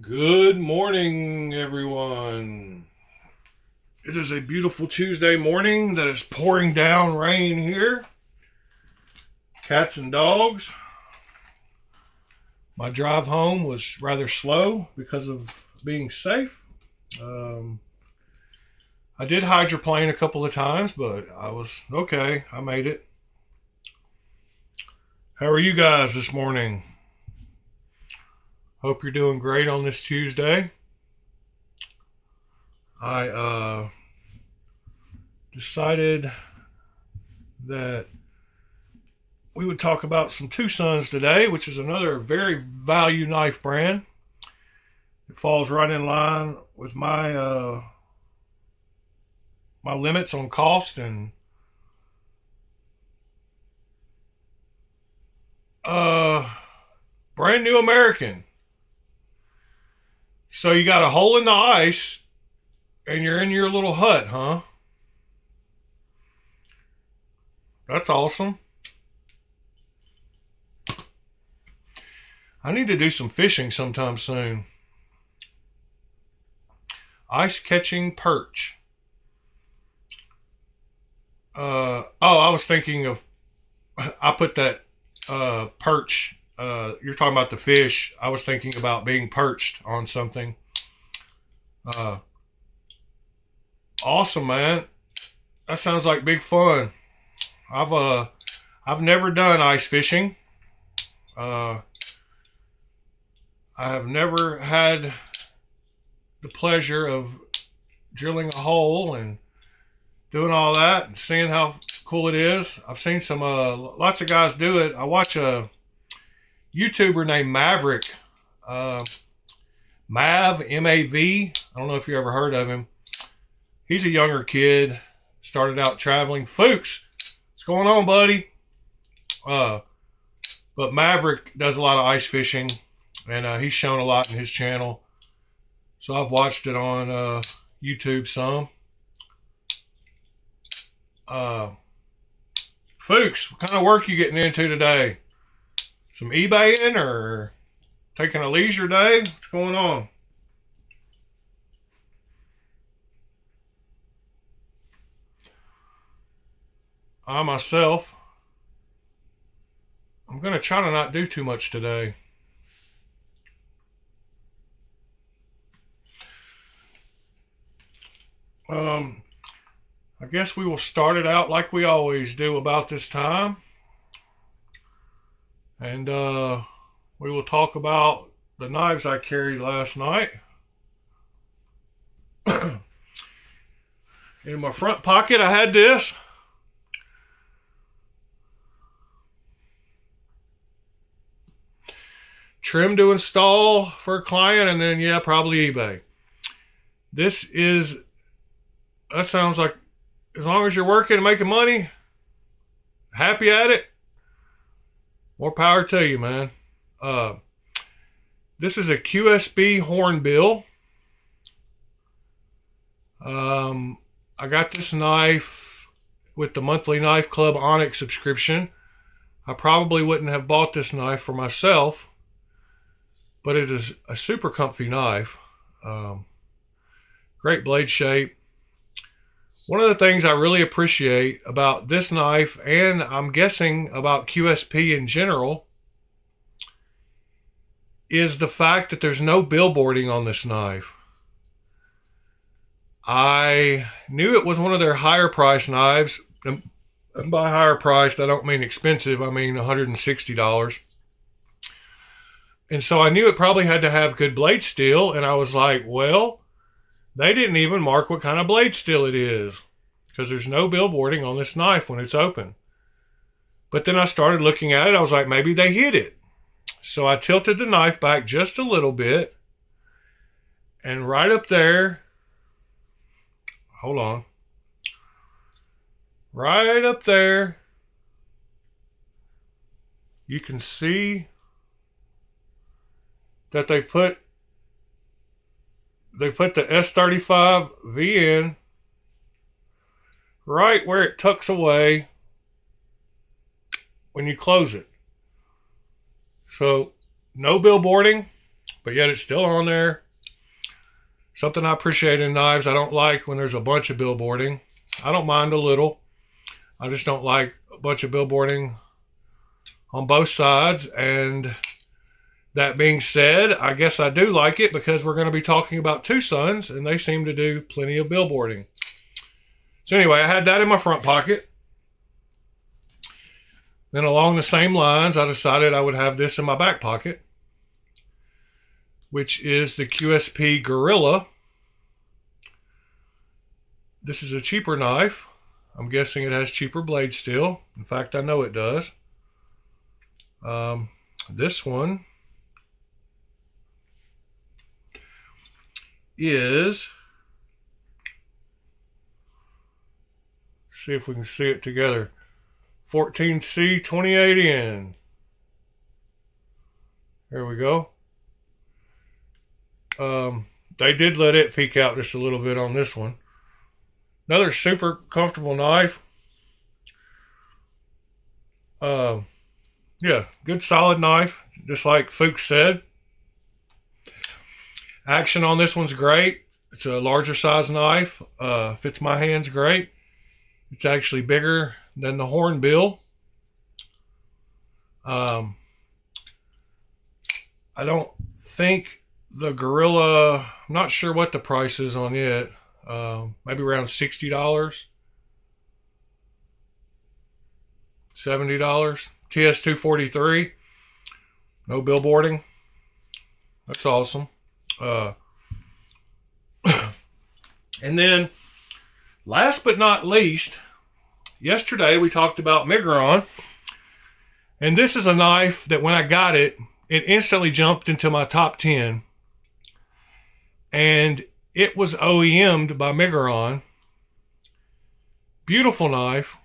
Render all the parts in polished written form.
Good morning, everyone. It is a beautiful Tuesday morning that is pouring down rain here. Cats and dogs. My drive home was rather slow because of being safe. I did hydroplane a couple of times, but I was okay. I made it. How are you guys this morning? Hope you're doing great on this Tuesday. I decided that we would talk about some TwoSuns today, which is another very value knife brand. It falls right in line with my my limits on cost and brand new American. So you got a hole in the ice and you're in your little hut, huh? That's awesome. I need to do some fishing sometime soon. Ice catching perch. I was thinking of, I put that perch, you're talking about the fish. I was thinking about being perched on something. Awesome, man. That sounds like big fun. I've never done ice fishing. I have never had the pleasure of drilling a hole and doing all that and seeing how cool it is. I've seen some lots of guys do it. I watch a YouTuber named Maverick, Mav, M-A-V. I don't know if you ever heard of him. He's a younger kid, started out traveling. Fuchs, what's going on, buddy? But Maverick does a lot of ice fishing, and he's shown a lot in his channel. So I've watched it on YouTube some. Fuchs, what kind of work you getting into today? Some eBaying or taking a leisure day? What's going on? I myself, I'm going to try to not do too much today. I guess we will start it out like we always do about this time. And we will talk about the knives I carried last night. In my front pocket, I had this. Trim to install for a client, and then, yeah, probably eBay. This is, that sounds like, as long as you're working and making money, happy at it, more power to you, man. This is a QSB hornbill. I got this knife with the monthly Knife Club Onyx subscription. I probably wouldn't have bought this knife for myself, but it is a super comfy knife. Great blade shape. One of the things I really appreciate about this knife, and I'm guessing about QSP in general, is the fact that there's no billboarding on this knife. I knew it was one of their higher priced knives. And by higher priced, I don't mean expensive. I mean $160. And so I knew it probably had to have good blade steel. And I was like, well, they didn't even mark what kind of blade steel it is, because there's no billboarding on this knife when it's open. But then I started looking at it. I was like, maybe they hid it. So I tilted the knife back just a little bit. And right up there, hold on. Right up there, you can see that they put the S35 VN right where it tucks away when you close it. So no billboarding, but yet it's still on there. Something I appreciate in knives, I don't like when there's a bunch of billboarding. I don't mind a little. I just don't like a bunch of billboarding on both sides. And that being said, I guess I do like it because we're going to be talking about TwoSuns, and they seem to do plenty of billboarding. So anyway, I had that in my front pocket. Then along the same lines, I decided I would have this in my back pocket, which is the QSP Gorilla. This is a cheaper knife. I'm guessing it has cheaper blades still. In fact, I know it does. This one is, see if we can see it together, 14C 28N. There we go. They did let it peek out just a little bit on this one. Another super comfortable knife. Yeah, good solid knife, just like Fuchs said. Action on this one's great. It's a larger size knife. Fits my hands great. It's actually bigger than the hornbill. I don't think the Gorilla, I'm not sure what the price is on it. Maybe around $60, $70. TS243. No billboarding. That's awesome. And then, last but not least, yesterday we talked about Migron. And this is a knife that when I got it, it instantly jumped into my top 10. And it was OEM'd by Migron. Beautiful knife.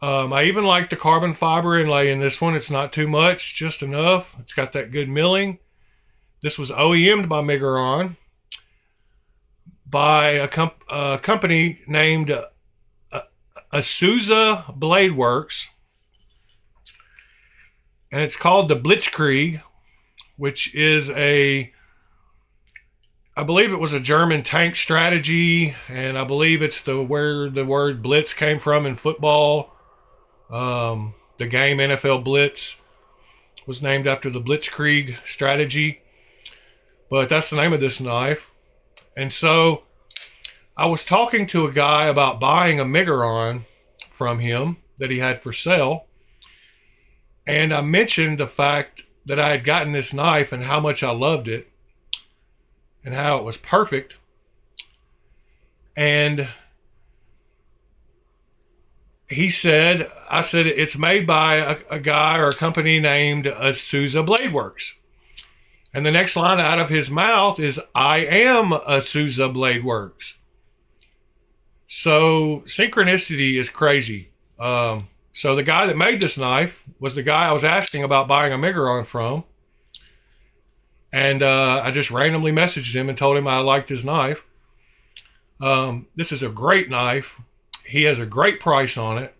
I even like the carbon fiber inlay in this one. It's not too much, just enough. It's got that good milling. This was OEM'd by Migron by a company named Azusa Blade Works. And it's called the Blitzkrieg, which is I believe it was a German tank strategy, and I believe it's where the word blitz came from in football. The game NFL Blitz was named after the Blitzkrieg strategy, but that's the name of this knife. And so I was talking to a guy about buying a Migron from him that he had for sale, and I mentioned the fact that I had gotten this knife and how much I loved it and how it was perfect. And I said, it's made by a guy or a company named Azusa Blade Works. And the next line out of his mouth is, I am Azusa Blade Works. So synchronicity is crazy. So the guy that made this knife was the guy I was asking about buying a Migron from. And I just randomly messaged him and told him I liked his knife. This is a great knife. He has a great price on it.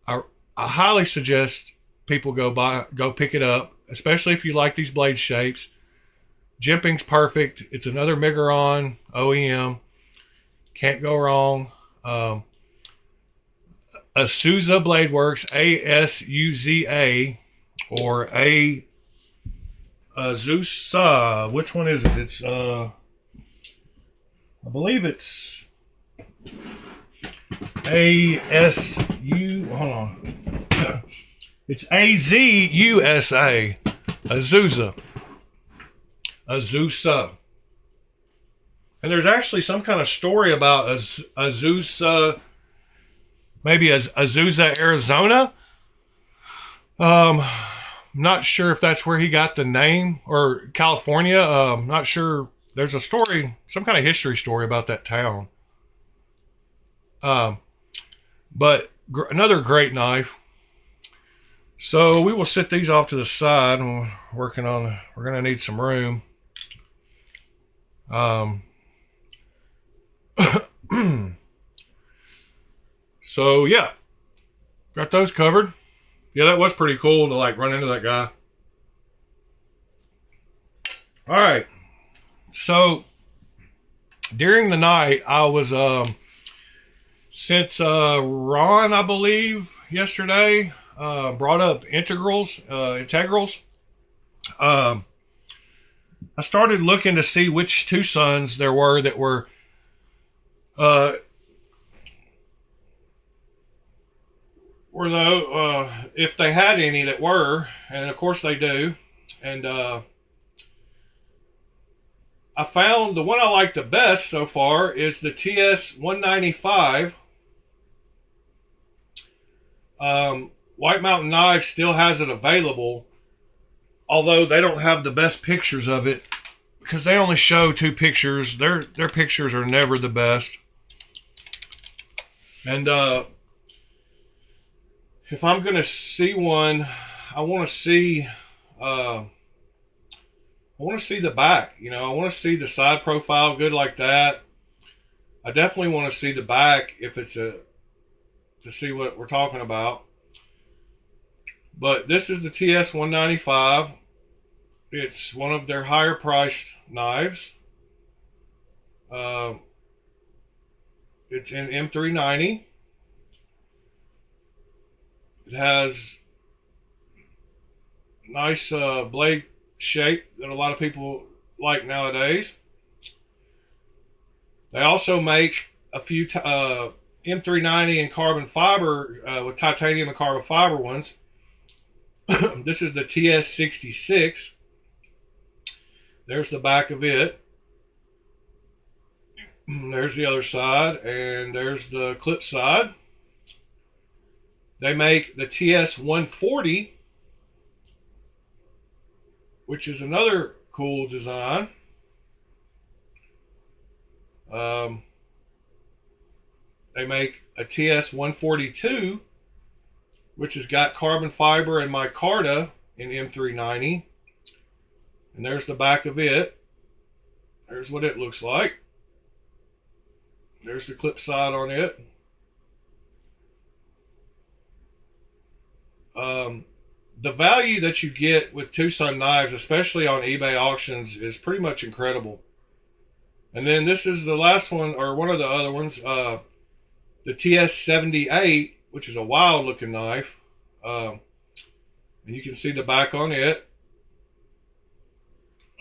I highly suggest people go pick it up, especially if you like these blade shapes. Jimping's perfect. It's another Migron OEM. Can't go wrong. Azusa Blade Works, ASUZA, or Azusa. Which one is it? It's I believe it's ASU. Hold on. It's AZUSA. Azusa. Azusa. And there's actually some kind of story about Azusa, maybe as Azusa, Arizona. Not sure if that's where he got the name, or California. Not sure. There's a story, some kind of history story about that town. But another great knife. So we will set these off to the side. And we're going to need some room. So yeah, got those covered. Yeah, that was pretty cool to like run into that guy. All right. So during the night, I was since Ron, I believe, yesterday brought up integrals. Um, I started looking to see which TwoSuns there were that were uh, if they had any that were, and of course they do. And I found the one I like the best so far is the TS 195. White Mountain Knives still has it available, although they don't have the best pictures of it because they only show two pictures. Their pictures are never the best. And if I'm gonna see one, I want to see the back. You know, I want to see the side profile good like that. I definitely want to see the back if it's to see what we're talking about. But this is the TS 195. It's one of their higher priced knives. It's in M390. It has nice blade shape that a lot of people like nowadays. They also make a few M390 and carbon fiber with titanium and carbon fiber ones. This is the TS66. There's the back of it. There's the other side, and there's the clip side. They make the TS 140, which is another cool design. They make a TS 142, which has got carbon fiber and micarta in M390. And there's the back of it. There's what it looks like. There's the clip side on it. The value that you get with TwoSun Knives, especially on eBay auctions, is pretty much incredible. And then this is the last one, or one of the other ones, the TS78, which is a wild looking knife. And you can see the back on it.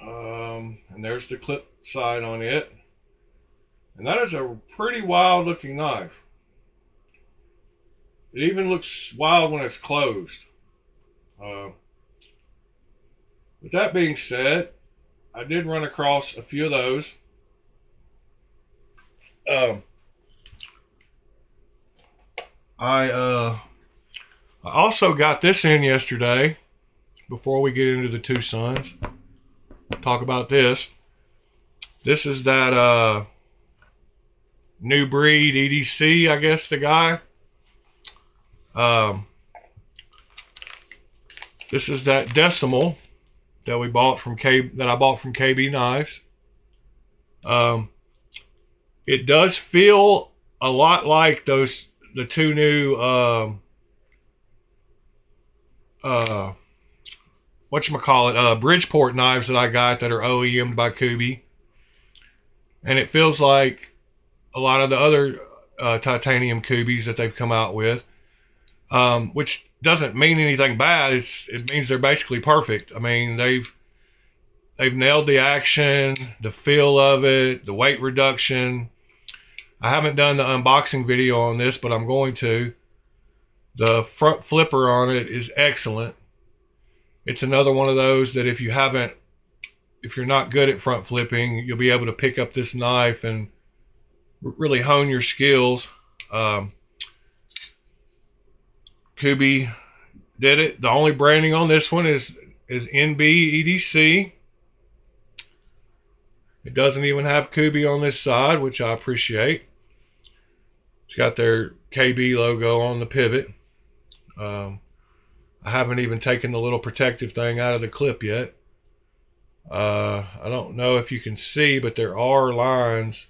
And there's the clip side on it. And that is a pretty wild looking knife. It even looks wild when it's closed. With that being said, I did run across a few of those. I also got this in yesterday. Before we get into the TwoSuns, talk about this. This is that new breed EDC, I guess the guy. This is that decimal that we bought from I bought from KB Knives. It does feel a lot like the two new Bridgeport knives that I got that are OEM'd by Kubi. And it feels like a lot of the other titanium Kubis that they've come out with, which doesn't mean anything bad. It means they're basically perfect. I mean, they've nailed the action, the feel of it, the weight reduction. I haven't done the unboxing video on this, but I'm going to. The front flipper on it is excellent. It's another one of those that if you're not good at front flipping, you'll be able to pick up this knife and really hone your skills. Kubi did it. The only branding on this one is NB EDC. It doesn't even have Kubi on this side, which I appreciate. It's got their KB logo on the pivot. I haven't even taken the little protective thing out of the clip yet. I don't know if you can see, but there are lines.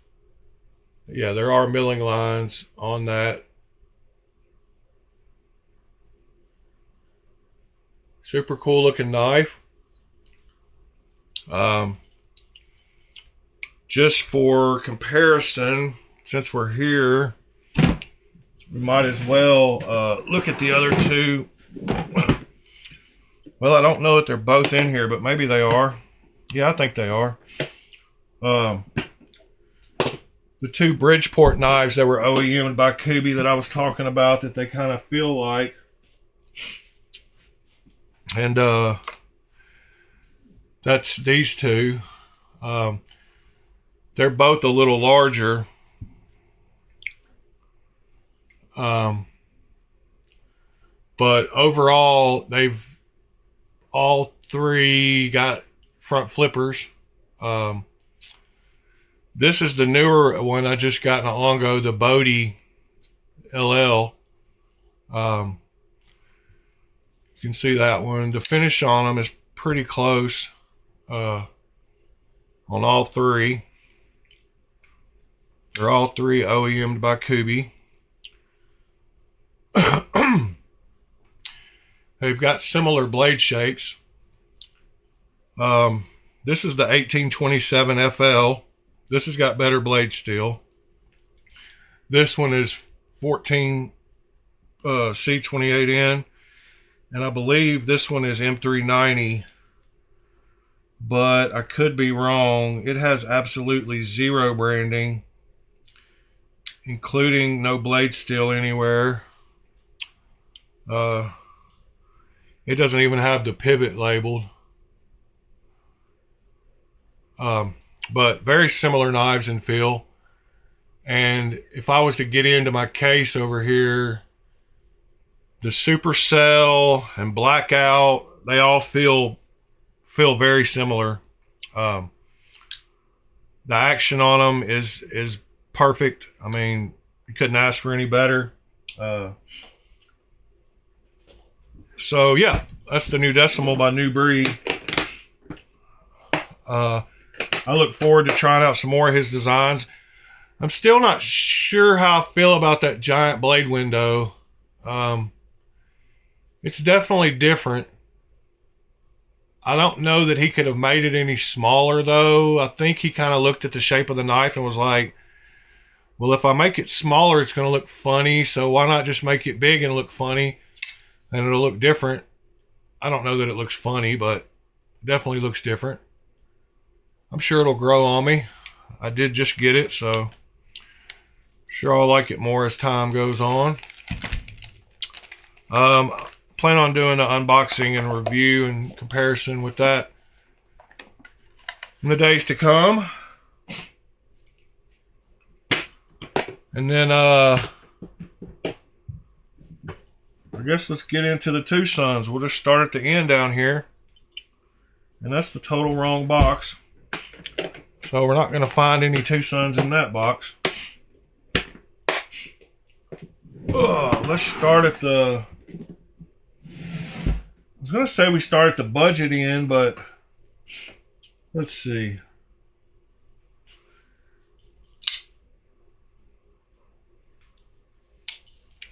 Yeah, there are milling lines on that. Super cool looking knife. Just for comparison, since we're here, we might as well look at the other two. Well, I don't know if they're both in here, but maybe they are. Yeah, I think they are. The two Bridgeport knives that were OEM'd by Kubi that I was talking about, that they kind of feel like. And that's these two. They're both a little larger. But overall, they've all three got front flippers. This is the newer one I just got not long ago, the Bodie LL. You can see that one. The finish on them is pretty close on all three. They're all three OEM'd by Kubi. They've got similar blade shapes. This is the 1827 FL. This has got better blade steel. This one is 14 C28N. And I believe this one is M390. But I could be wrong. It has absolutely zero branding, including no blade steel anywhere. It doesn't even have the pivot labeled. But very similar knives in feel. And if I was to get into my case over here, the Supercell and Blackout, they all feel very similar. The action on them is perfect. I mean, you couldn't ask for any better. So yeah, that's the New Decimal by New Breed. I look forward to trying out some more of his designs. I'm still not sure how I feel about that giant blade window. It's definitely different. I don't know that he could have made it any smaller though. I think he kind of looked at the shape of the knife and was like, well, if I make it smaller, it's going to look funny. So why not just make it big and look funny? And it'll look different. I don't know that it looks funny, but it definitely looks different. I'm sure it'll grow on me. I did just get it, so sure I'll like it more as time goes on. Plan on doing an unboxing and review and comparison with that in the days to come. And then I guess let's get into the TwoSuns. We'll just start at the end down here. And that's the total wrong box. So we're not going to find any TwoSuns in that box. Let's start at the... I was going to say we start at the budget end, but let's see.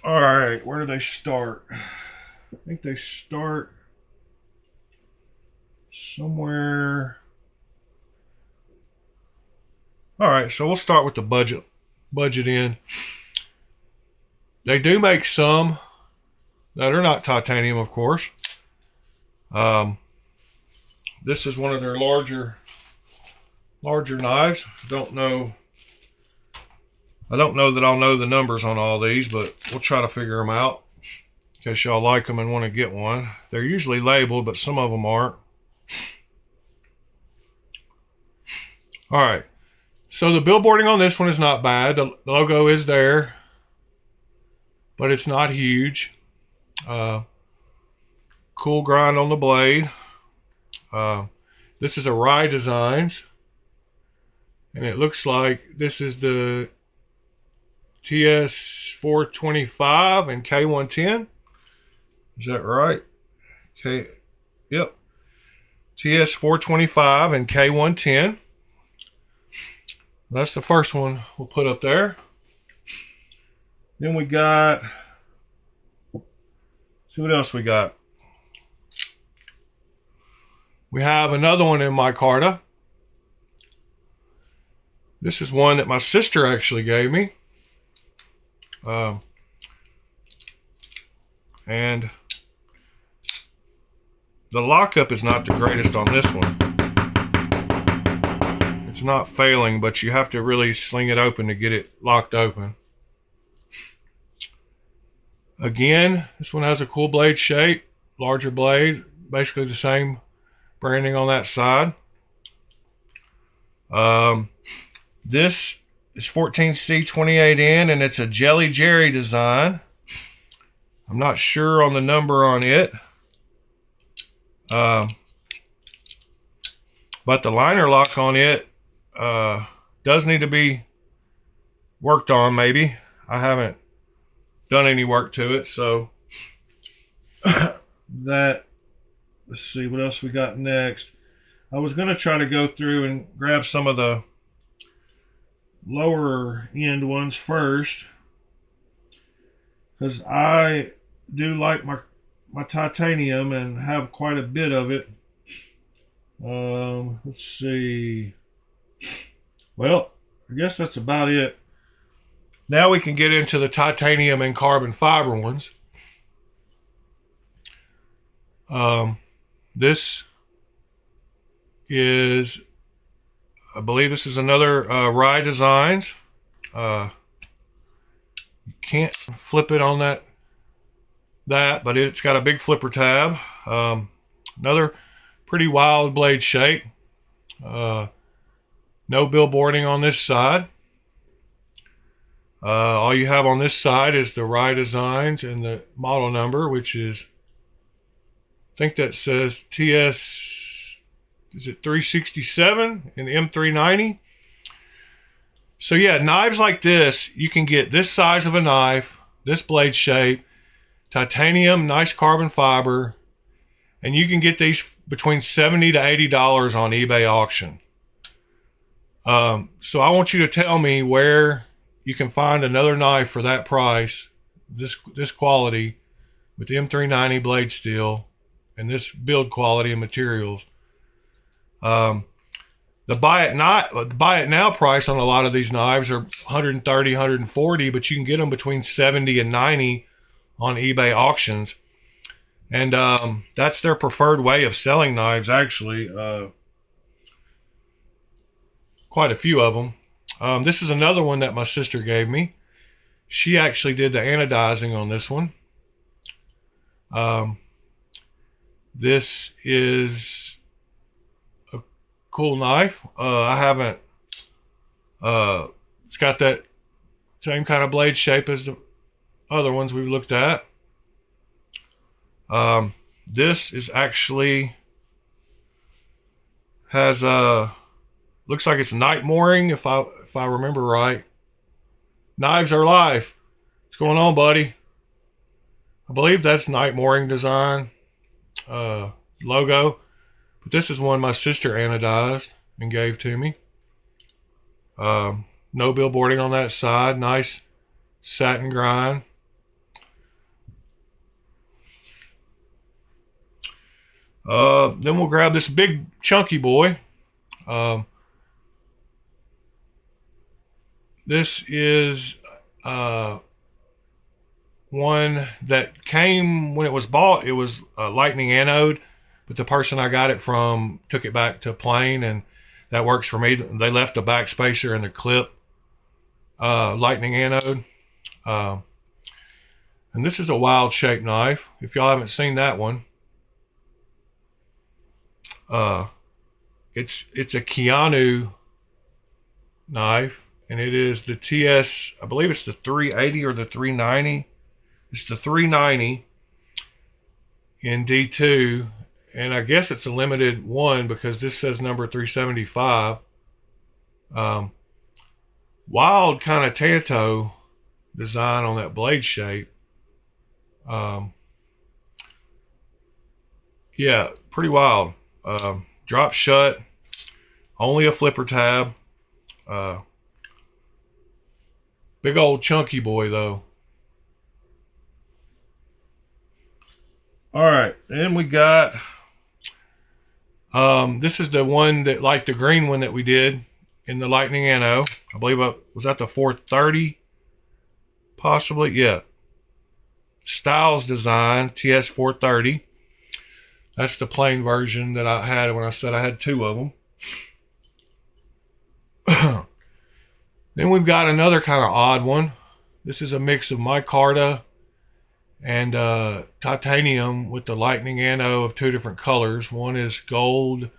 All right, where do they start? I think they start somewhere. All right, so we'll start with the budget end. They do make some that are not titanium, of course. This is one of their larger knives. I don't know that I'll know the numbers on all these, but we'll try to figure them out in case y'all like them and want to get one. They're usually labeled, but some of them aren't. All right. So the billboarding on this one is not bad. The logo is there, but it's not huge. Cool grind on the blade. This is a Rye Designs, and it looks like this is the TS425 and K110. Is that right? Yep. TS425 and K110. That's the first one we'll put up there. Then we got, see what else we got. We have another one in micarta. This is one that my sister actually gave me. And the lockup is not the greatest on this one. It's not failing, but you have to really sling it open to get it locked open. Again, this one has a cool blade shape, larger blade, basically the same branding on that side. This is 14C28N, and it's a Jelly Jerry design. I'm not sure on the number on it. But the liner lock on it does need to be worked on, maybe. I haven't done any work to it, so that, let's see what else we got next. I was going to try to go through and grab some of the lower end ones first, because I do like my titanium and have quite a bit of it. Let's see. Well, I guess that's about it. Now we can get into the titanium and carbon fiber ones. This is, I believe this is another Rye Designs. You can't flip it on that, but it's got a big flipper tab. Another pretty wild blade shape. No billboarding on this side. All you have on this side is the Rye Designs and the model number, which is, I think that says TS, is it 367 and M390? So yeah, knives like this, you can get this size of a knife, this blade shape, titanium, nice carbon fiber, and you can get these between $70 to $80 on eBay auction. So I want you to tell me where you can find another knife for that price, this quality, with the M390 blade steel and this build quality and materials. The buy it now price on a lot of these knives are $130, $140, but you can get them between $70 and $90 on eBay auctions. And that's their preferred way of selling knives, actually. Quite a few of them. This is another one that my sister gave me. She actually did the anodizing on this one. This is a cool knife. I haven't, it's got that same kind of blade shape as the other ones we've looked at. This is actually has looks like it's night mooring, if I remember right. Knives are life. What's going on, buddy? I believe that's night mooring design logo, but this is one my sister anodized and gave to me. No billboarding on that side. Nice satin grind. Then we'll grab this big chunky boy. This is one that came when it was bought. It was a lightning anode, but the person I got it from took it back to plain, and that works for me. They left a back spacer and a clip lightning anode. And this is a wild shaped knife. If y'all haven't seen that one, it's a Keanu knife, and it is the TS, I believe it's the 380 or the 390. It's the 390 in D2, and I guess it's a limited one because this says number 375. Wild kind of Tanto design on that blade shape. Yeah, pretty wild. Drop shut, only a flipper tab. Big old chunky boy though. All right, then we got This is the one that, like the green one that we did in the Lightning NO. I believe was that the 430, possibly. Yeah. Styles Design TS 430. That's the plain version that I had when I said I had two of them. Then we've got another kind of odd one. This is a mix of micarta and titanium with the Lightning NO of two different colors. One is gold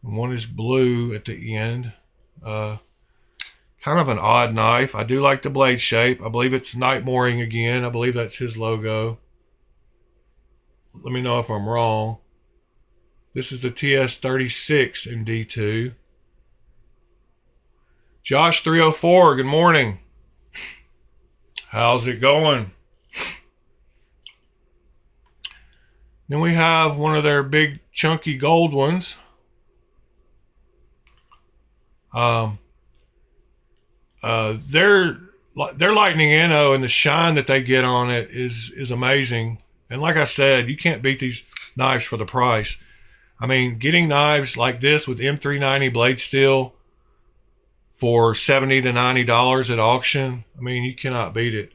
and one is blue at the end. Kind of an odd knife. I do like the blade shape. I believe it's Night Mooring again. I believe that's his logo. Let me know if I'm wrong. This is the TS36 in D2. Josh 304, good morning. How's it going? Then we have one of their big chunky gold ones. Their Lightning NO and the shine that they get on it is amazing. And like I said, you can't beat these knives for the price. I mean, getting knives like this with M390 blade steel for $70 to $90 at auction, I mean, you cannot beat it.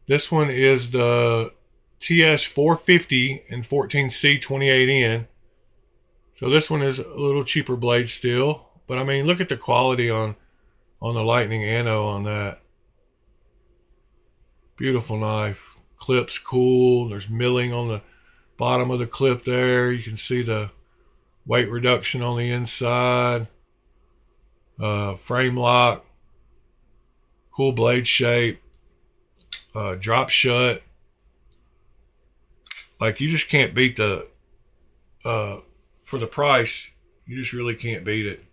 This one is the TS 450 and 14C 28N. So this one is a little cheaper blade steel. But I mean, look at the quality on the Lightning NO on that. Beautiful knife. Clip's cool. There's milling on the bottom of the clip there. You can see the weight reduction on the inside. Frame lock. Cool blade shape. Drop shut. Like, you just can't beat the for the price. You just really can't beat it.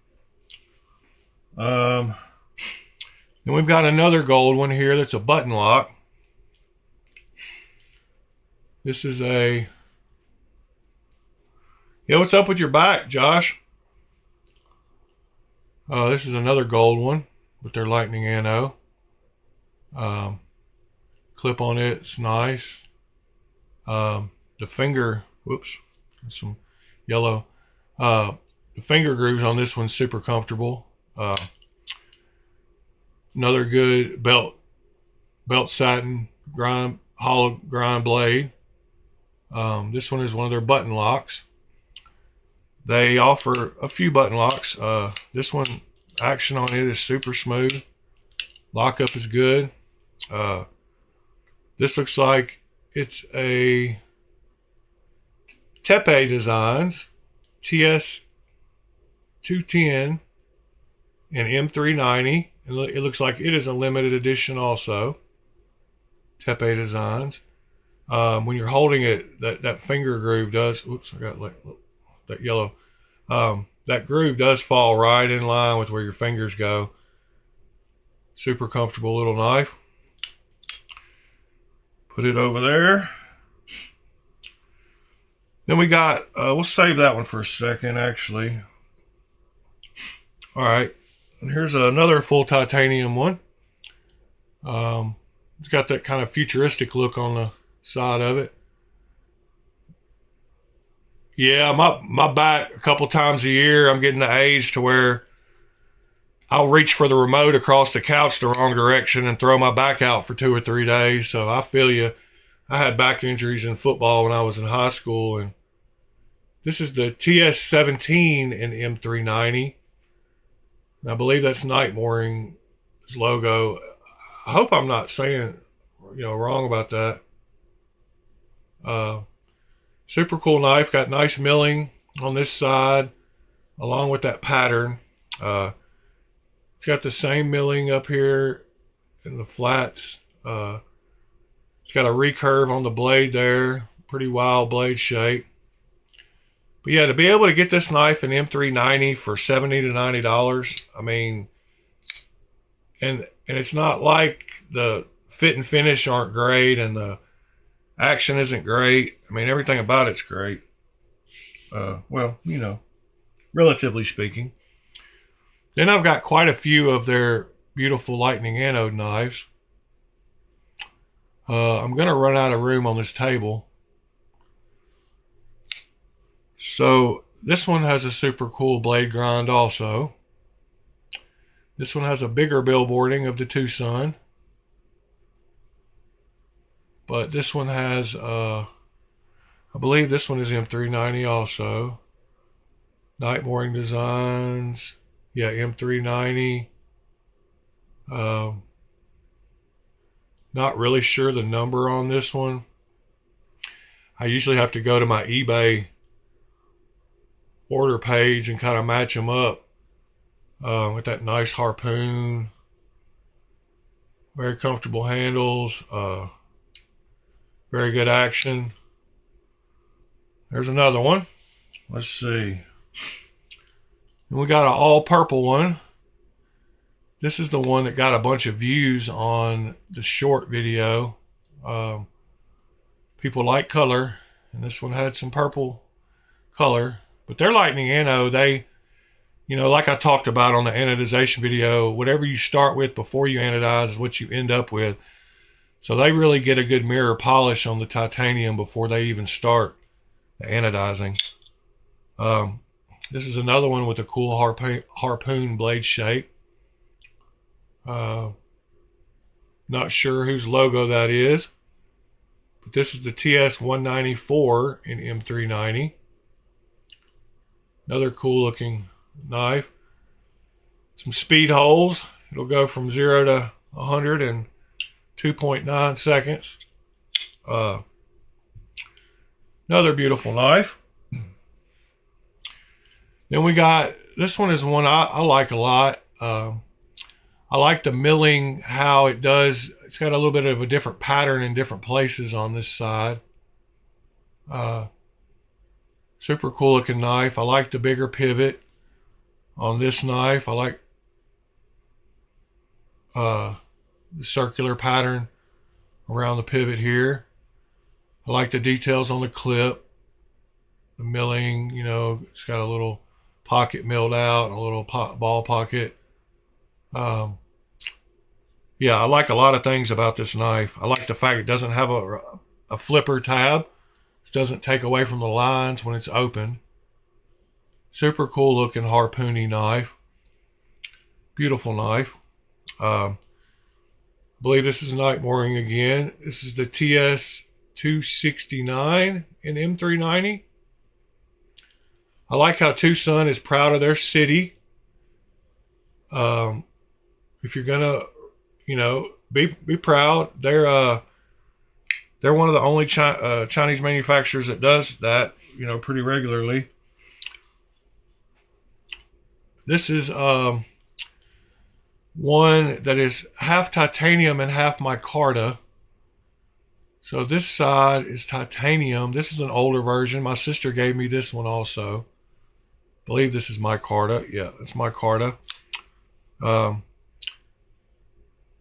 Then we've got another gold one here that's a button lock. This is a... Yeah, what's up with your back, Josh? This is another gold one with their Lightning NO. Clip on it, it's nice. The finger... Whoops. Some yellow. The finger grooves on this one's super comfortable. Another good belt satin grind, hollow grind blade. This one is one of their button locks. They offer a few button locks. This one, action on it is super smooth. Lockup is good. This looks like it's a Tepe Designs TS 210 and M390. It looks like it is a limited edition also. Tepe Designs. When you're holding it, that finger groove does... Oops, I got that yellow. That groove does fall right in line with where your fingers go. Super comfortable little knife. Put it over there. Then we got... we'll save that one for a second, actually. All right. And here's another full titanium one. It's got that kind of futuristic look on the side of it. Yeah, my back, a couple times a year, I'm getting the age to where I'll reach for the remote across the couch the wrong direction and throw my back out for 2 or 3 days. So I feel you. I had back injuries in football when I was in high school. And this is the TS17 in M390. And I believe that's Night Mooring's logo. I hope I'm not saying, wrong about that. Super cool knife. Got nice milling on this side along with that pattern. It's got the same milling up here in the flats. It's got a recurve on the blade there. Pretty wild blade shape. But yeah, to be able to get this knife in M390 for $70 to $90, I mean, and it's not like the fit and finish aren't great and the action isn't great. I mean, everything about it's great. Well, relatively speaking. Then I've got quite a few of their beautiful Lightning anode knives. I'm going to run out of room on this table. So This one has a super cool blade grind also. This one has a bigger billboarding of the TwoSun. But this one has, I believe this one is M390 also. Night Mooring Designs. Yeah, M390. Not really sure the number on this one. I usually have to go to my eBay order page and kind of match them up with that nice harpoon. Very comfortable handles. Very good action. There's another one. Let's see. And we got an all purple one. This is the one that got a bunch of views on the short video. People like color, and this one had some purple color. But their lightning anode, they, like I talked about on the anodization video, whatever you start with before you anodize is what you end up with. So they really get a good mirror polish on the titanium before they even start the anodizing. This is another one with a cool harpoon blade shape. Not sure whose logo that is, but this is the TS-194 in M390. Another cool looking knife. Some speed holes. It'll go from 0 to 100 in 2.9 seconds. Another beautiful knife. Then we got, this one is one I like a lot. I like the milling, how it does. It's got a little bit of a different pattern in different places on this side. Super cool looking knife. I like the bigger pivot on this knife. I like the circular pattern around the pivot here. I like the details on the clip. The milling, it's got a little pocket milled out and a little ball pocket. Yeah, I like a lot of things about this knife. I like the fact it doesn't have a flipper tab. It doesn't take away from the lines when it's open. Super cool looking harpoony knife. Beautiful knife. I believe this is night mooring again. This is the TS-269 in M390. I like how TwoSun is proud of their city. If you're gonna, be proud. They're one of the only Chinese manufacturers that does that, pretty regularly. This is one that is half titanium and half micarta. So this side is titanium. This is an older version. My sister gave me this one also. I believe this is micarta. Yeah, it's micarta.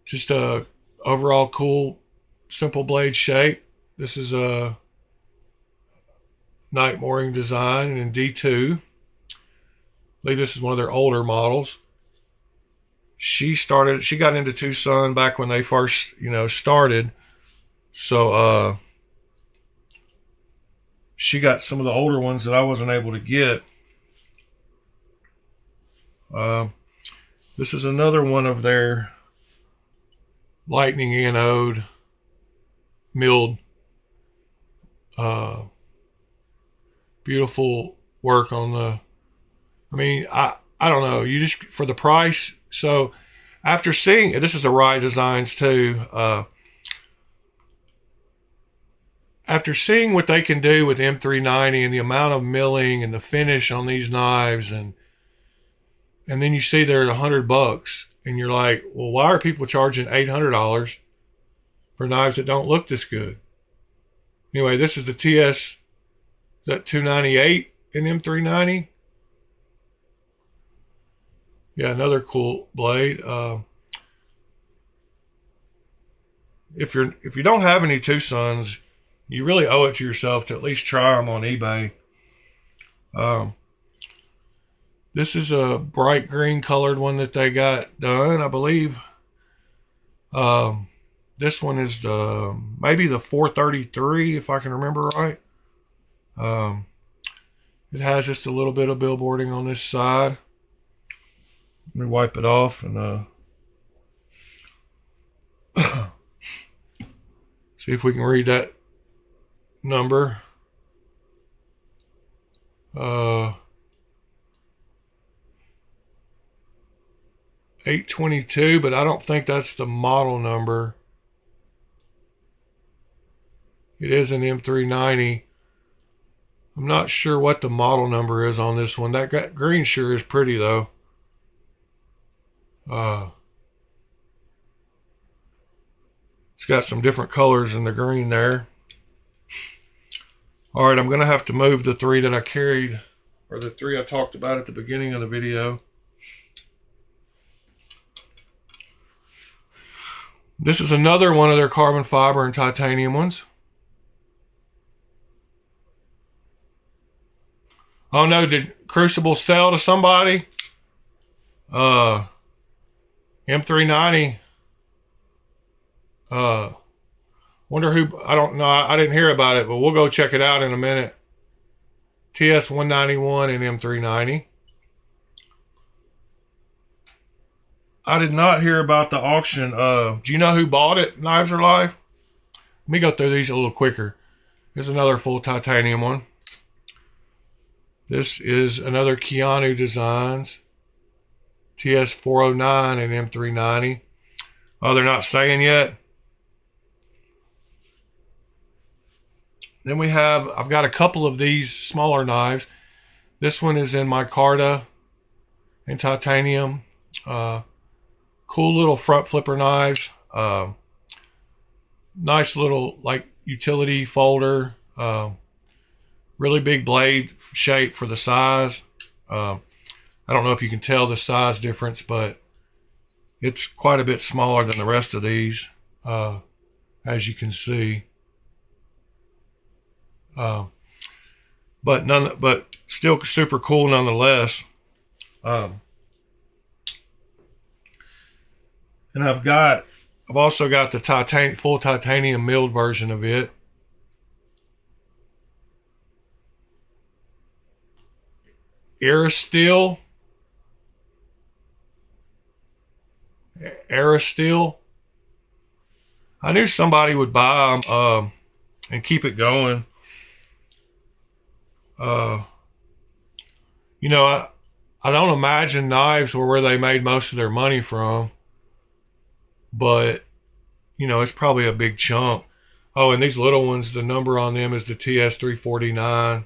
Just a overall cool, simple blade shape. This is a night mooring design in D2. I believe this is one of their older models. She got into TwoSun back when they first, started. So she got some of the older ones that I wasn't able to get. This is another one of their lightning anode milled. Beautiful work on the, I don't know, you just, for the price. So after seeing, this is a Rye Designs too. After seeing what they can do with M390 and the amount of milling and the finish on these knives, and then you see they're at $100, and you're like, well, why are people charging $800 for knives that don't look this good? Anyway, this is the TS, that 298 in M390. Yeah, another cool blade. If you don't have any TwoSuns, you really owe it to yourself to at least try them on eBay. This is a bright green colored one that they got done, I believe. This one is maybe the 433, if I can remember right. It has just a little bit of billboarding on this side. Let me wipe it off and see if we can read that number. 822, but I don't think that's the model number. It is an M390. I'm not sure what the model number is on this one. That green sure is pretty though. It's got some different colors in the green there. All right, I'm going to have to move the 3 that I carried, or the 3 I talked about at the beginning of the video. This is another one of their carbon fiber and titanium ones. Oh no, did Crucible sell to somebody? M390. Wonder who, I don't know, I didn't hear about it, but we'll go check it out in a minute. TS191 and M390. I did not hear about the auction. Do you know who bought it? Knives Are Live? Let me go through these a little quicker. Here's another full titanium one. This is another Keanu Designs. TS409 and M390. Oh, they're not saying yet. Then we have, I've got a couple of these smaller knives. This one is in micarta and titanium. Cool little front flipper knives. Nice little like utility folder. Really big blade shape for the size. I don't know if you can tell the size difference, but it's quite a bit smaller than the rest of these, as you can see. But still super cool nonetheless. And I've also got the full titanium milled version of it. Aristeel. I knew somebody would buy them and keep it going. You know, I don't imagine knives were where they made most of their money from, but you know, it's probably a big chunk. Oh, and these little ones, the number on them is the TS349.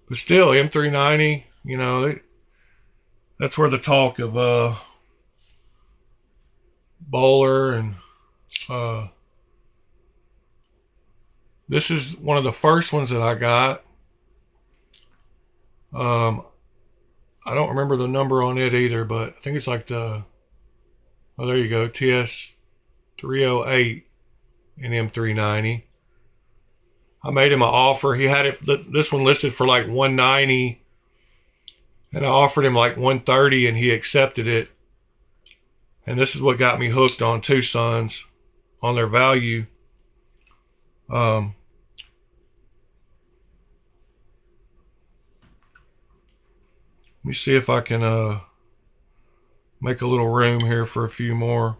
But still, M390, you know, that's where the talk of bowler and this is one of the first ones that I got. I don't remember the number on it either, but I think it's like oh, there you go, TS308 and M390. I made him an offer. He had this one listed for like $190, and I offered him like $130, and he accepted it. And this is what got me hooked on TwoSuns, on their value. Let me see if I can make a little room here for a few more.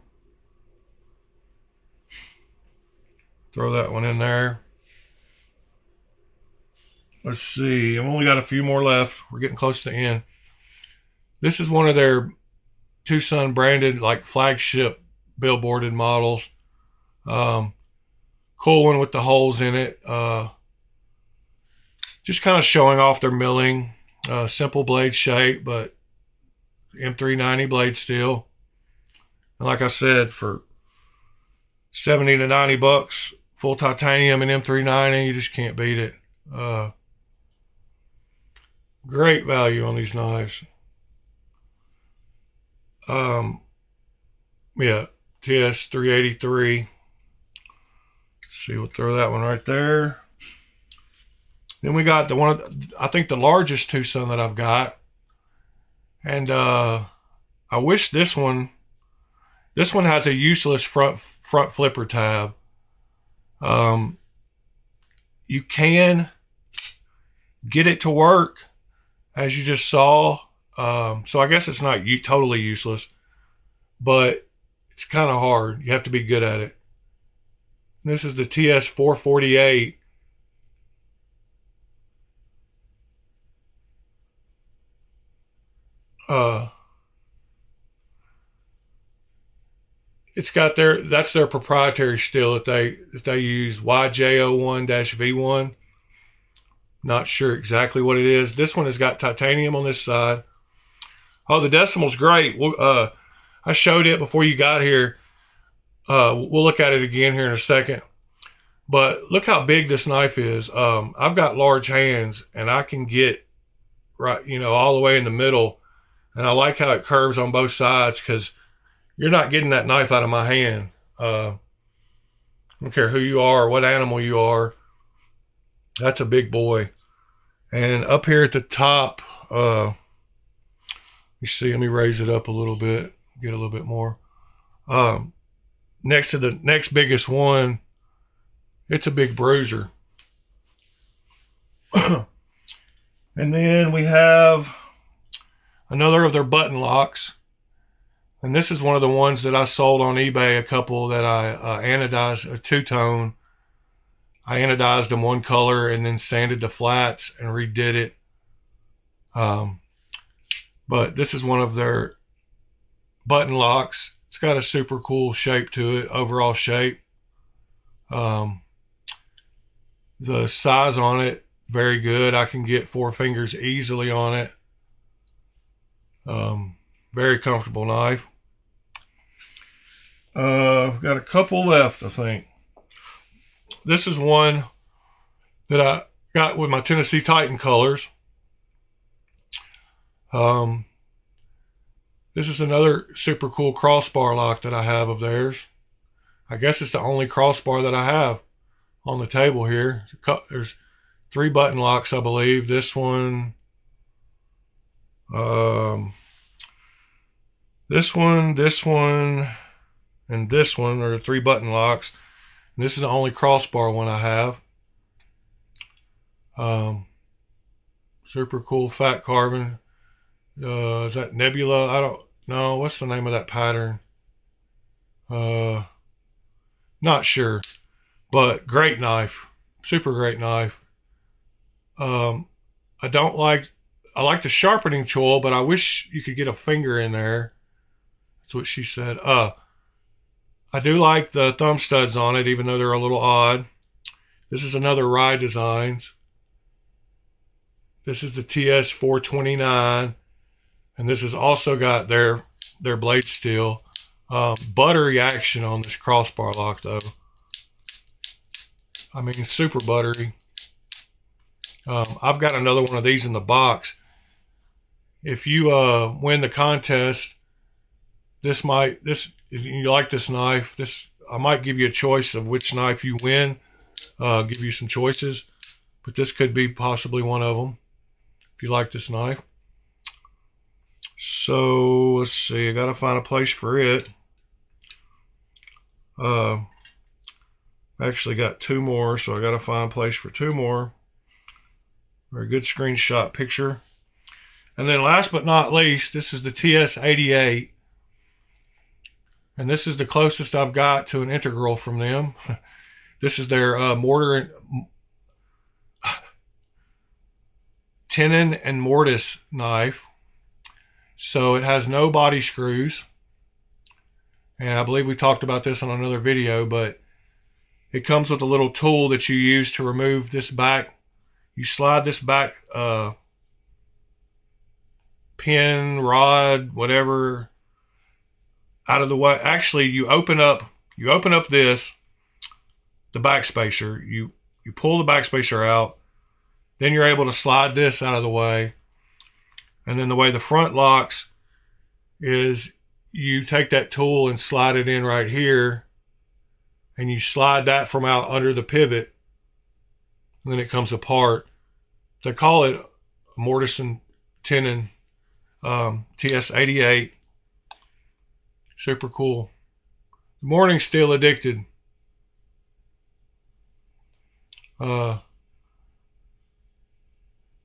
Throw that one in there. Let's see. I've only got a few more left. We're getting close to the end. This is one of their TwoSun branded, like flagship billboarded models. Cool one with the holes in it. Just kind of showing off their milling. Simple blade shape, but M390 blade steel. And like I said, for 70 to 90 bucks, full titanium and M390, you just can't beat it. Great value on these knives. Yeah, TS383. See, we'll throw that one right there. Then we got the one, I think the largest TwoSun that I've got. And I wish this one has a useless front flipper tab. You can get it to work, as you just saw. So I guess it's not totally useless, but it's kind of hard. You have to be good at it. And this is the TS448. It's got that's their proprietary steel that they use, YJ01-V1. Not sure exactly what it is. This one has got titanium on this side. Oh, the decimal's great. I showed it before you got here. We'll look at it again here in a second. But look how big this knife is. I've got large hands, and I can get right, all the way in the middle. And I like how it curves on both sides, because you're not getting that knife out of my hand. I don't care who you are or what animal you are. That's a big boy. And up here at the top, you see, let me raise it up a little bit, get a little bit more. Next to the next biggest one, it's a big bruiser. And then we have another of their button locks. And this is one of the ones that I sold on eBay, a couple that I anodized, a two-tone. I anodized them one color and then sanded the flats and redid it. But this is one of their button locks. It's got a super cool shape to it, overall shape. The size on it, very good. I can get 4 fingers easily on it. Very comfortable knife. I've got a couple left, I think. This is one that I got with my Tennessee Titan colors. This is another super cool crossbar lock that I have of theirs. I guess it's the only crossbar that I have on the table here. There's 3 button locks, I believe. This one, this one, and this one are 3 button locks. And this is the only crossbar one I have. Super cool fat carbon. Is that Nebula? I don't know. What's the name of that pattern? Not sure. But great knife. Super great knife. I like the sharpening choil, but I wish you could get a finger in there. That's what she said. I do like the thumb studs on it, even though they're a little odd. This is another Rye Designs. This is the TS429. And this has also got their blade steel. Buttery action on this crossbar lock, though. I mean, super buttery. I've got another one of these in the box. If you win the contest, if you like this knife, I might give you a choice of which knife you win. Give you some choices, but this could be possibly one of them if you like this knife. So let's see, I gotta find a place for it. Actually got 2 more, so I gotta find a place for 2 more. Very good screenshot picture. And then last but not least, this is the TS88. And this is the closest I've got to an integral from them. This is their tenon and mortise knife. So it has no body screws. And I believe we talked about this on another video, but it comes with a little tool that you use to remove this back. You slide this back pin, rod, whatever, out of the way. Actually, you open up the back spacer. You pull the back spacer out. Then you're able to slide this out of the way. And then the way the front locks is you take that tool and slide it in right here. And you slide that from out under the pivot. And then it comes apart. They call it mortise and tenon, TS88. Super cool. Good morning, Still Addicted.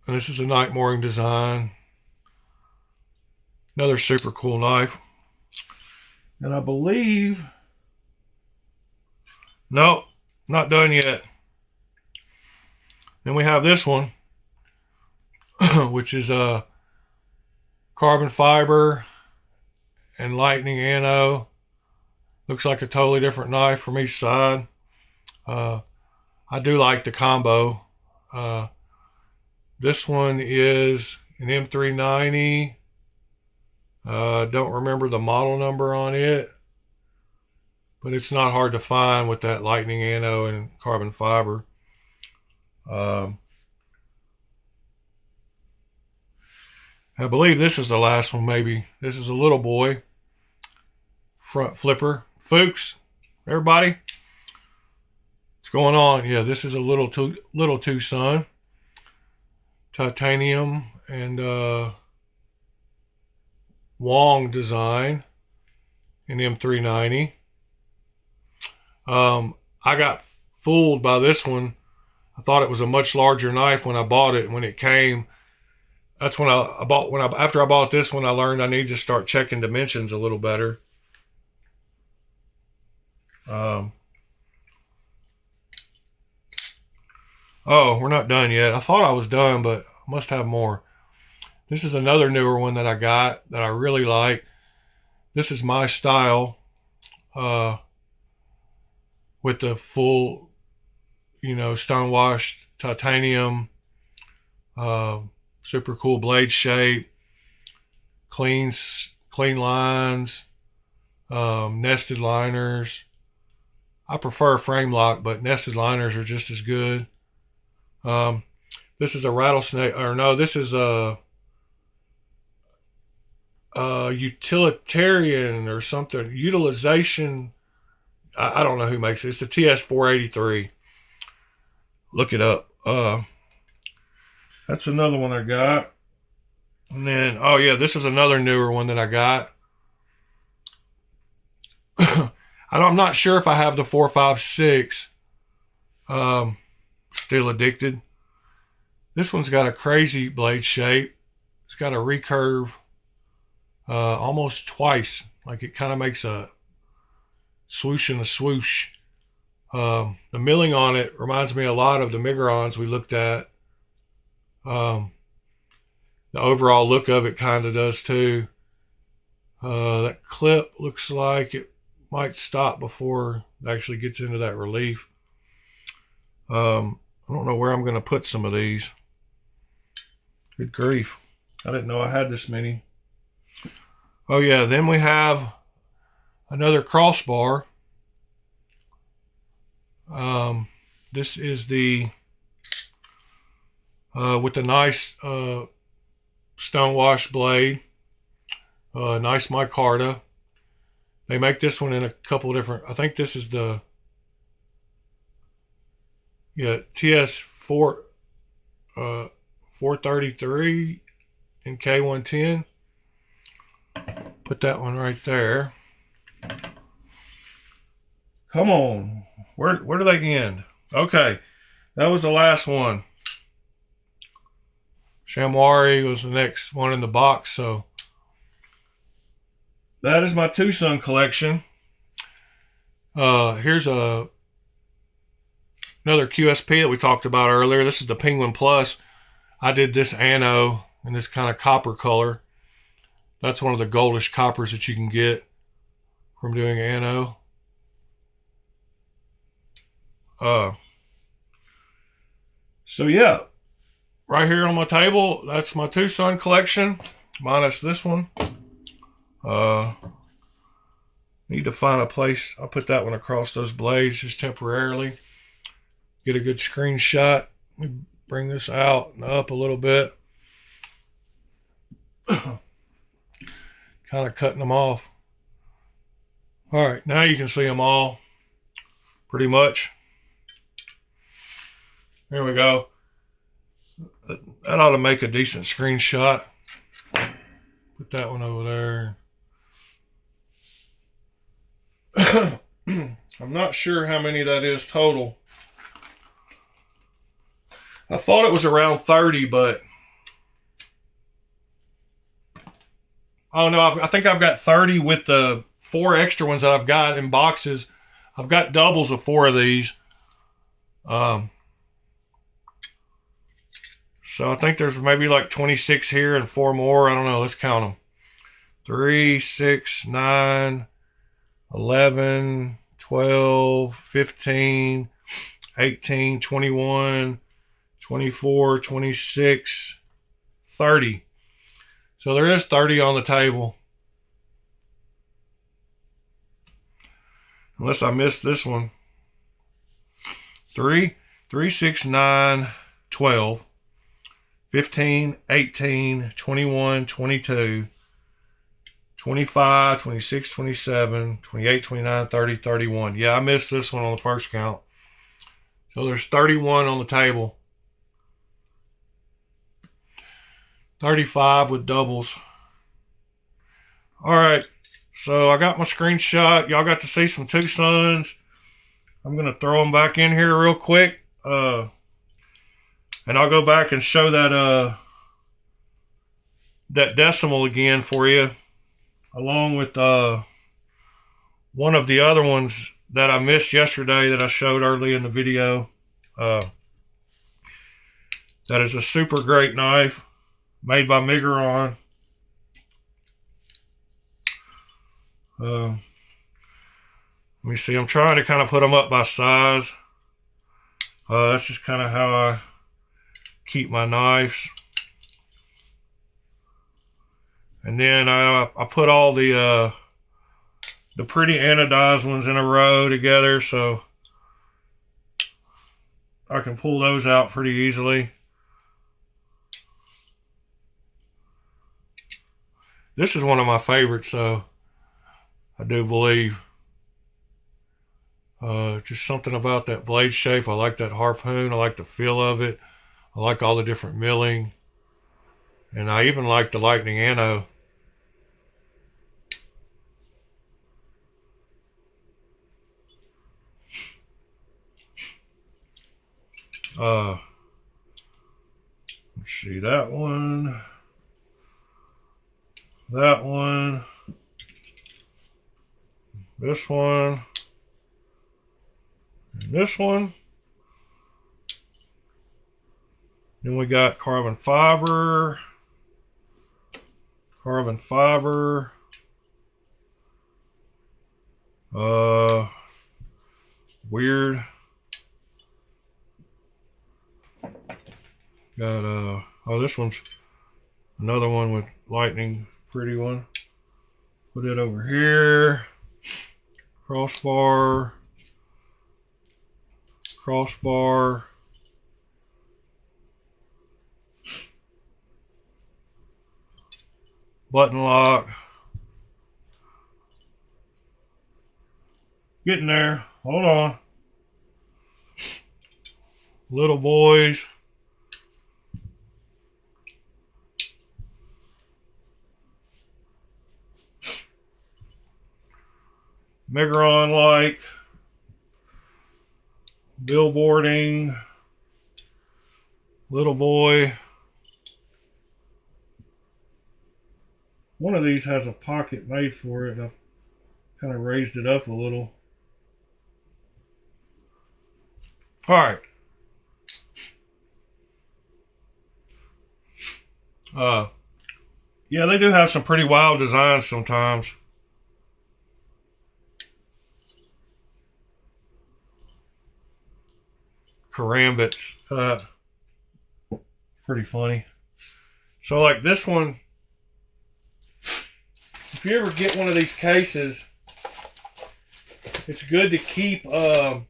And this is a night mooring design. Another super cool knife. And I believe, nope, not done yet. Then we have this one, which is a carbon fiber and lightning anno. Looks like a totally different knife from each side. I do like the combo. This one is an M390. Don't remember the model number on it, but it's not hard to find with that lightning anno and carbon fiber. I believe this is the last one, maybe. This is a little boy front flipper. Fuchs, everybody, what's going on? Yeah, this is a little TwoSun titanium and Wong design in M390. I got fooled by this one. I thought it was a much larger knife when I bought it. When it came, that's when after I bought this one, I learned I need to start checking dimensions a little better. Oh, we're not done yet. I thought I was done, but I must have more. This is another newer one that I got that I really like. This is my style, with the full, stonewashed titanium, super cool blade shape, clean lines, nested liners. I prefer frame lock, but nested liners are just as good. This is a rattlesnake, or no, this is a utilitarian or something. Utilization. I don't know who makes it. It's the TS483. Look it up. That's another one I got. And then, oh yeah, this is another newer one that I got. I'm not sure if I have the 456. Still addicted. This one's got a crazy blade shape. It's got a recurve almost twice. Like it kind of makes a swoosh and a swoosh. The milling on it reminds me a lot of the Migrons we looked at. The overall look of it kind of does too. That clip looks like it might stop before it actually gets into that relief. I don't know where I'm going to put some of these. Good grief. I didn't know I had this many. Oh yeah, then we have another crossbar. This is the with the nice stonewash blade, nice micarta. They make this one in a couple different. I think this is the TS4 433 and K110. Put that one right there. Come on. Where do they end? Okay. That was the last one. Chamois was the next one in the box. So that is my TwoSun collection. Here's another QSP that we talked about earlier. This is the Penguin Plus. I did this anno in this kind of copper color. That's one of the goldish coppers that you can get from doing anno. So yeah, right here on my table, that's my TwoSun collection, minus this one. Need to find a place. I'll put that one across those blades just temporarily. Get a good screenshot. Bring this out and up a little bit. Kind of cutting them off. All right, now you can see them all pretty much. There we go. That ought to make a decent screenshot. Put that one over there. I'm not sure how many that is total. I thought it was around 30, but Oh no, I think I've got 30 with the 4 extra ones that I've got in boxes. I've got doubles of 4 of these. So I think there's maybe like 26 here and 4 more. I don't know. Let's count them. 3, 6, 9, 11, 12, 15, 18, 21, 24, 26, 30. So there is 30 on the table. Unless I missed this one. 3, 6, 9, 12, 15, 18, 21, 22, 25, 26, 27, 28, 29, 30, 31. Yeah, I missed this one on the first count. So there's 31 on the table. 35 with doubles. All right, so I got my screenshot. Y'all got to see some TwoSuns. I'm going to throw them back in here real quick. And I'll go back and show that that decimal again for you, along with one of the other ones that I missed yesterday that I showed early in the video. That is a super great knife made by Migron. Let me see. I'm trying to kind of put them up by size. That's just kind of how I keep my knives. And then I put all the pretty anodized ones in a row together, so I can pull those out pretty easily. This is one of my favorites, though. I do believe. Just something about that blade shape. I like that harpoon. I like the feel of it. I like all the different milling. And I even like the lightning anno. Let's see, that one. That one. This one. And this one. Then we got carbon fiber. Carbon fiber. Weird. Got oh, this one's another one with lightning, pretty one. Put it over here. Crossbar. Crossbar. Button lock. Getting there. Hold on. Little boys. Migron like. Billboarding. Little boy. One of these has a pocket made for it. I've kind of raised it up a little. All right. Yeah, they do have some pretty wild designs sometimes. Karambits. Pretty funny. So like this one, if you ever get one of these cases, it's good to keep, I'm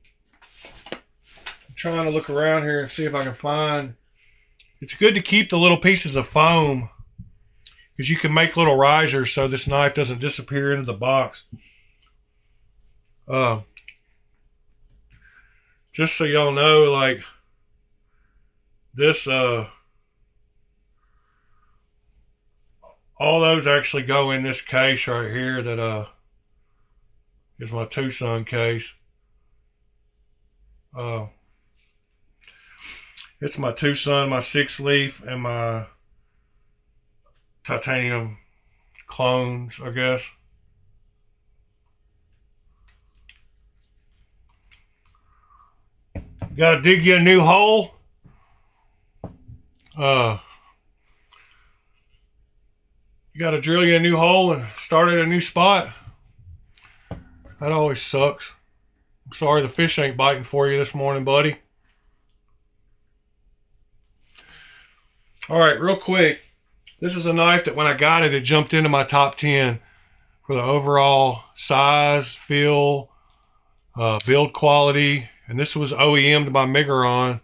trying to look around here and see if I can find, it's good to keep the little pieces of foam because you can make little risers so this knife doesn't disappear into the box. Just so y'all know, like this, all those actually go in this case right here that is my TwoSun case. It's my TwoSun, my 6-leaf, and my titanium clones, I guess. Gotta dig you a new hole. You gotta drill you a new hole and start at a new spot. That always sucks. I'm sorry the fish ain't biting for you this morning, buddy. All right, real quick. This is a knife that when I got it, it jumped into my top 10 for the overall size, feel, build quality. And this was OEM'd by Miguron.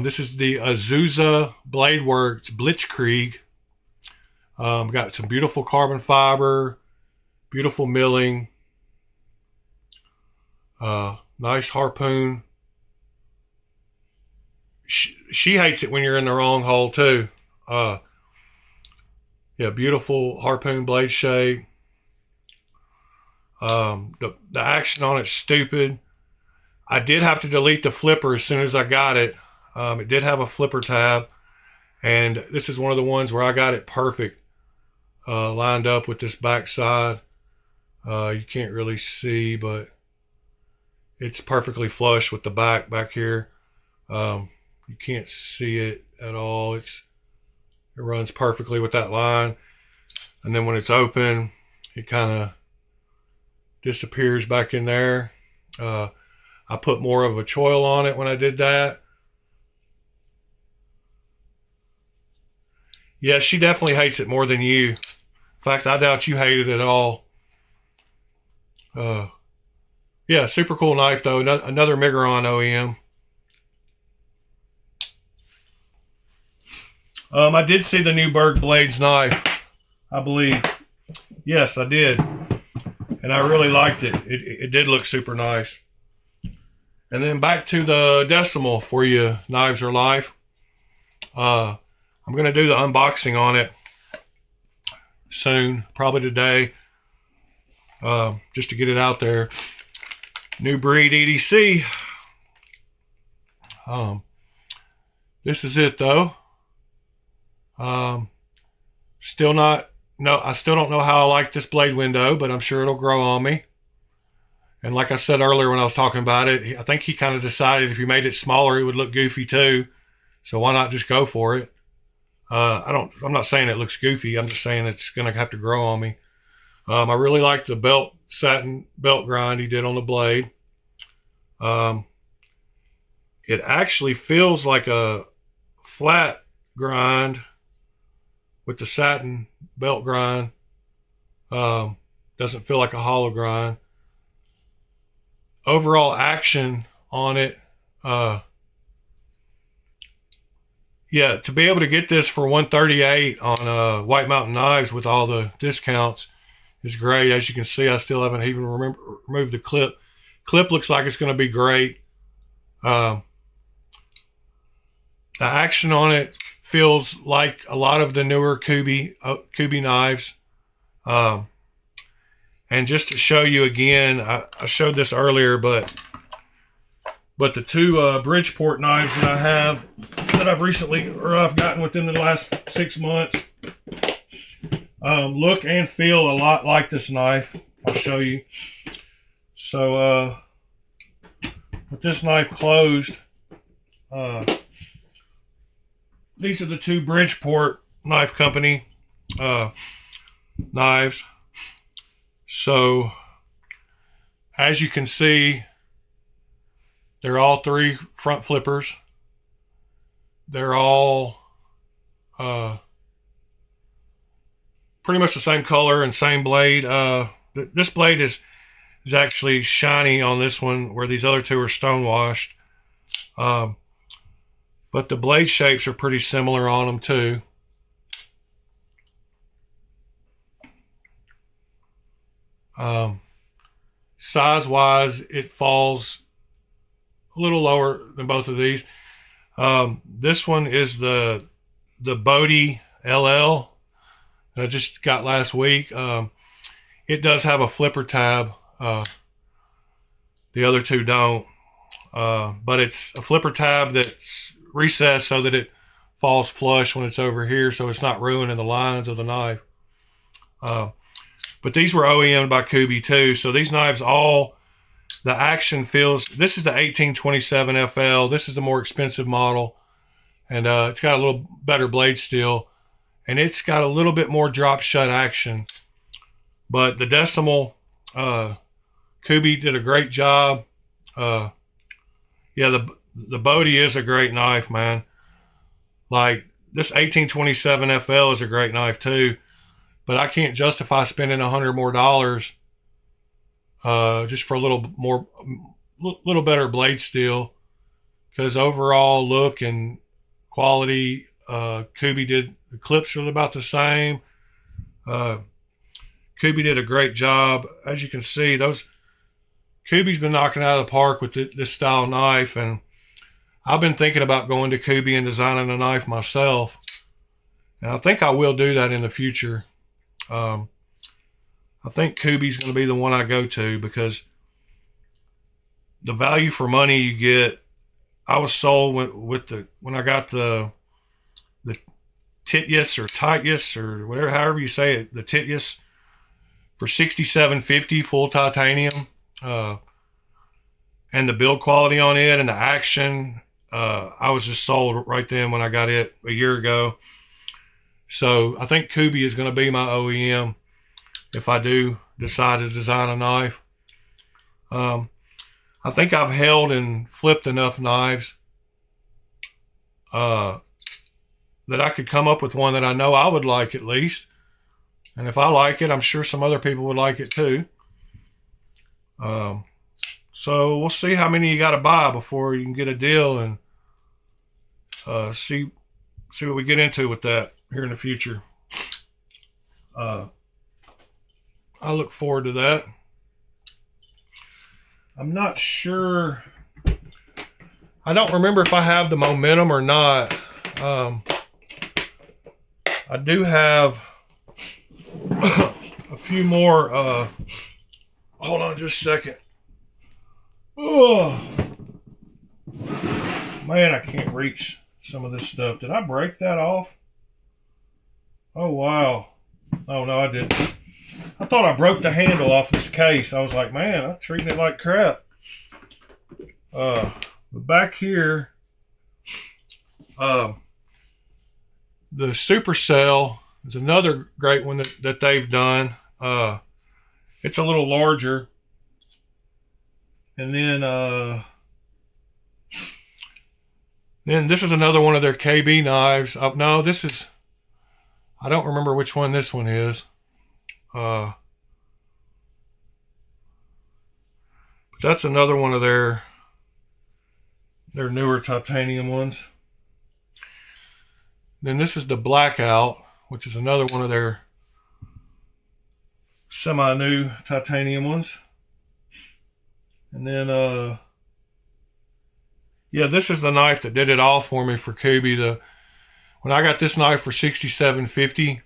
This is the Azusa Blade Works Blitzkrieg. Got some beautiful carbon fiber, beautiful milling, nice harpoon. She hates it when you're in the wrong hole too. Yeah, beautiful harpoon blade shape. The action on it's stupid. I did have to delete the flipper as soon as I got it. It did have a flipper tab, and this is one of the ones where I got it perfect, lined up with this back side. You can't really see, but it's perfectly flush with the back here. You can't see it at all. It runs perfectly with that line, and then when it's open, it kind of disappears back in there. I put more of a choil on it when I did that. Yeah, she definitely hates it more than you. In fact, I doubt you hate it at all. Yeah, super cool knife though. Another Miguron OEM. I did see the new Berg Blades knife, I believe. Yes, I did. And I really liked it. It did look super nice. And then back to the Decimal for you, Knives Are Life. I'm going to do the unboxing on it soon, probably today, just to get it out there. New breed EDC. This is it though. Still not, no, I still don't know how I like this blade window, but I'm sure it'll grow on me. And like I said earlier when I was talking about it, I think he kind of decided if you made it smaller, it would look goofy too. So why not just go for it? I'm not saying it looks goofy. I'm just saying it's going to have to grow on me. I really like the satin belt grind he did on the blade. It actually feels like a flat grind with the satin belt grind. Doesn't feel like a hollow grind. Overall action on it, yeah, to be able to get this for $138 on White Mountain Knives with all the discounts is great. As you can see, I still haven't even removed the clip. Clip looks like it's going to be great. The action on it feels like a lot of the newer Kubi knives. And just to show you again, I showed this earlier, but the two Bridgeport knives that I have, that I've gotten within the last 6 months, look and feel a lot like this knife. I'll show you. So with this knife closed, these are the two Bridgeport Knife Company knives. So as you can see, they're all three front flippers. They're all pretty much the same color and same blade. This blade is actually shiny on this one, where these other two are stone washed. But the blade shapes are pretty similar on them too. Size wise, it falls a little lower than both of these. This one is the Bodhi LL that I just got last week. It does have a flipper tab. The other two don't. But it's a flipper tab that's recessed so that it falls flush when it's over here, so it's not ruining the lines of the knife. But these were OEM'd by Kuby too. So these knives, all the action feels. This is the 1827 FL. This is the more expensive model, and it's got a little better blade steel, and it's got a little bit more drop shut action. But the decimal, Kuby did a great job. Yeah, the Bodhi is a great knife, man. Like, this 1827 FL is a great knife too, but I can't justify spending $100 more just for a little better blade steel, because overall look and quality, Kuby did. The clips are about the same. Kuby did a great job. As you can see, Kuby's been knocking out of the park with this style knife, and I've been thinking about going to Kuby and designing a knife myself, and I think I will do that in the future. I think Kuby's going to be the one I go to, because the value for money you get. I was sold when I got the Tityus or Tityus or whatever, however you say it, the Tityus, for $67.50 full titanium, and the build quality on it and the action. I was just sold right then when I got it a year ago. So I think Kuby is going to be my OEM if I do decide to design a knife. I think I've held and flipped enough knives that I could come up with one that I know I would like at least. And if I like it, I'm sure some other people would like it too. So we'll see how many you got to buy before you can get a deal, and see what we get into with that here in the future. I look forward to that. I'm not sure. I don't remember if I have the momentum or not. I do have a few more. Hold on just a second. Oh, man, I can't reach some of this stuff. Did I break that off? Oh, wow. Oh, no, I didn't. I thought I broke the handle off this case. I was like, man, I'm treating it like crap. But back here, the Supercell is another great one that they've done. It's a little larger. And then this is another one of their KB knives. No, this is, I don't remember which one this one is. But that's another one of their newer titanium ones. Then this is the Blackout, which is another one of their semi-new titanium ones. And then, yeah, this is the knife that did it all for me for Kuby. When I got this knife for $67.50,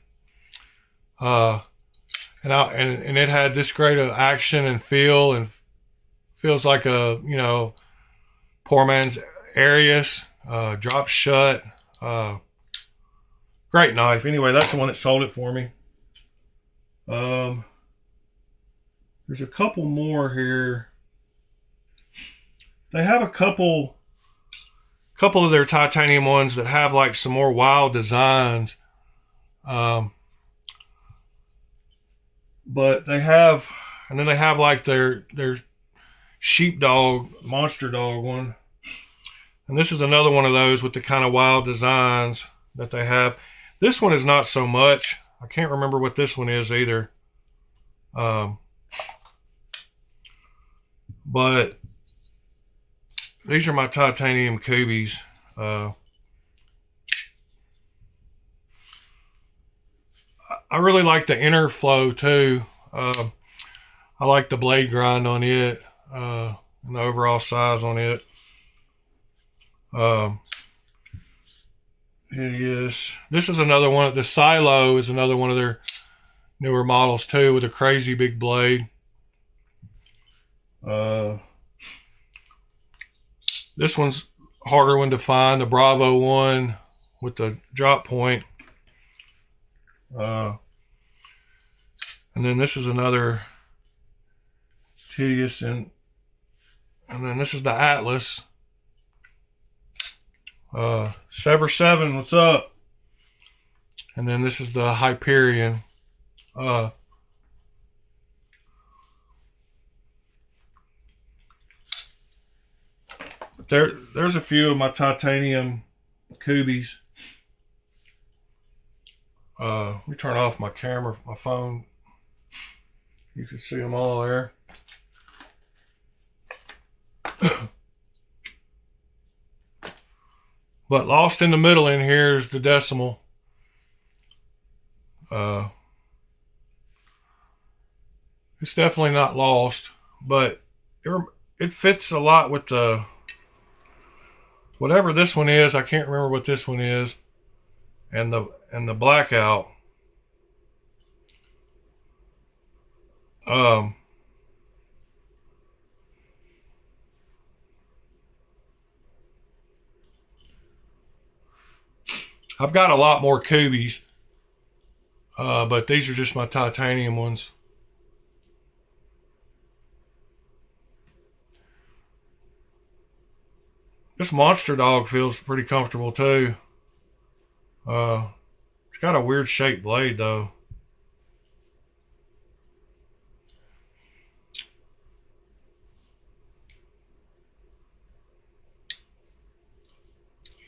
and it had this great of action and feel, and feels like a, poor man's Arius, drop shut, great knife. Anyway, that's the one that sold it for me. There's a couple more here. They have a couple of their titanium ones that have like some more wild designs. But they have, and then they have like their sheepdog, monster dog one. And this is another one of those with the kind of wild designs that they have. This one is not so much. I can't remember what this one is either. But these are my titanium Kubys. I really like the inner flow too. I like the blade grind on it, and the overall size on it. Here it is. This is another one. The Silo is another one of their newer models too, with a crazy big blade. This one's harder one to find, the Bravo one with the drop point. And then this is another tedious, and then this is the Atlas. Sever 7, what's up? And then this is the Hyperion. There's a few of my titanium Kubies. Let me turn off my camera, my phone. You can see them all there. But lost in the middle in here is the decimal. It's definitely not lost, but it fits a lot with the whatever this one is. I can't remember what this one is, and the blackout. I've got a lot more Kubies, but these are just my titanium ones. This monster dog feels pretty comfortable too. It's got a weird shaped blade though.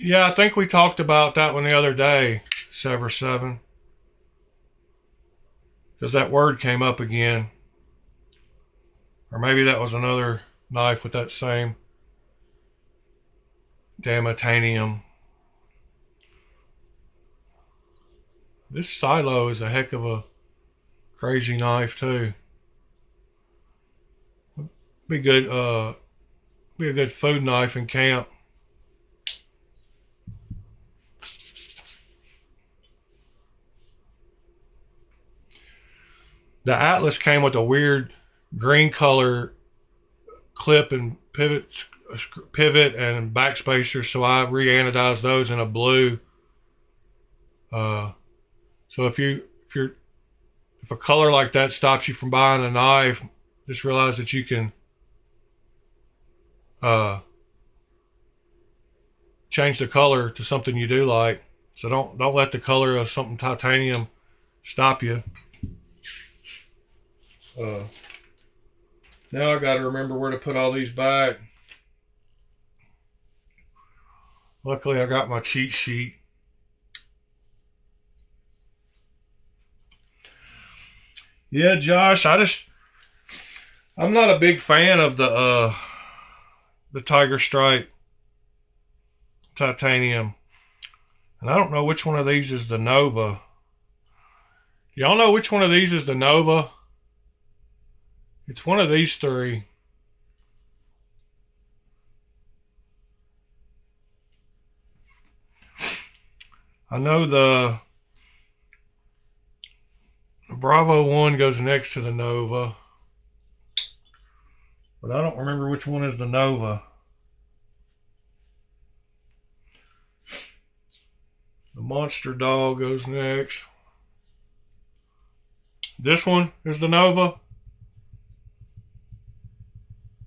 Yeah, I think we talked about that one the other day, Sever 7. Because that word came up again. Or maybe that was another knife with that same damatanium. This silo is a heck of a crazy knife too. Be a good food knife in camp. The Atlas came with a weird green color clip and pivot and backspacer, so I re-anodized those in a blue. So if a color like that stops you from buying a knife, just realize that you can change the color to something you do like. So don't let the color of something titanium stop you. Now I got to remember where to put all these back. Luckily I got my cheat sheet. Yeah, Josh, I'm not a big fan of the Tiger Stripe titanium. And I don't know which one of these is the Nova. Y'all know which one of these is the Nova? It's one of these three. I know the Bravo 1 goes next to the Nova, but I don't remember which one is the Nova. The Monster Dog goes next. This one is the Nova.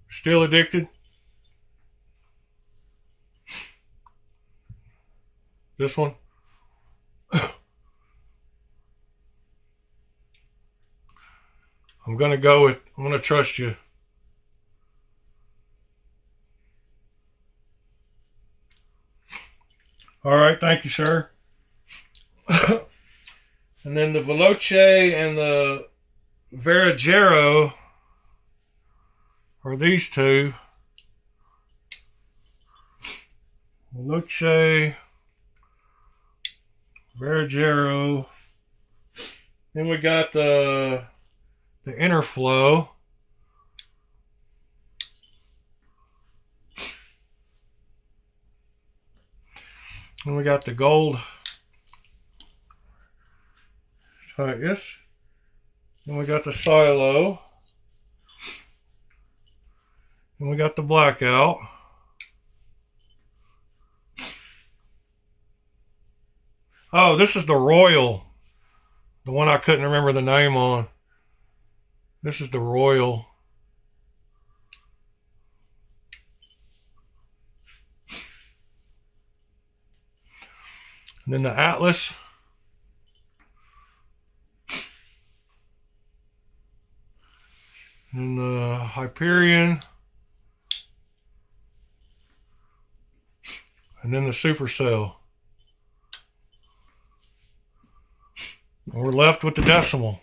Still addicted. This one. I'm going to trust you. All right, thank you, sir. And then the Veloce and the Veragero are these two. Veloce, Veragero. Then we got the Interflow. And we got the gold Titus. Then we got the Silo. And we got the Blackout. Oh, this is the Royal. The one I couldn't remember the name on. This is the Royal. And then the Atlas. And the Hyperion. And then the Supercell. And we're left with the Decimal.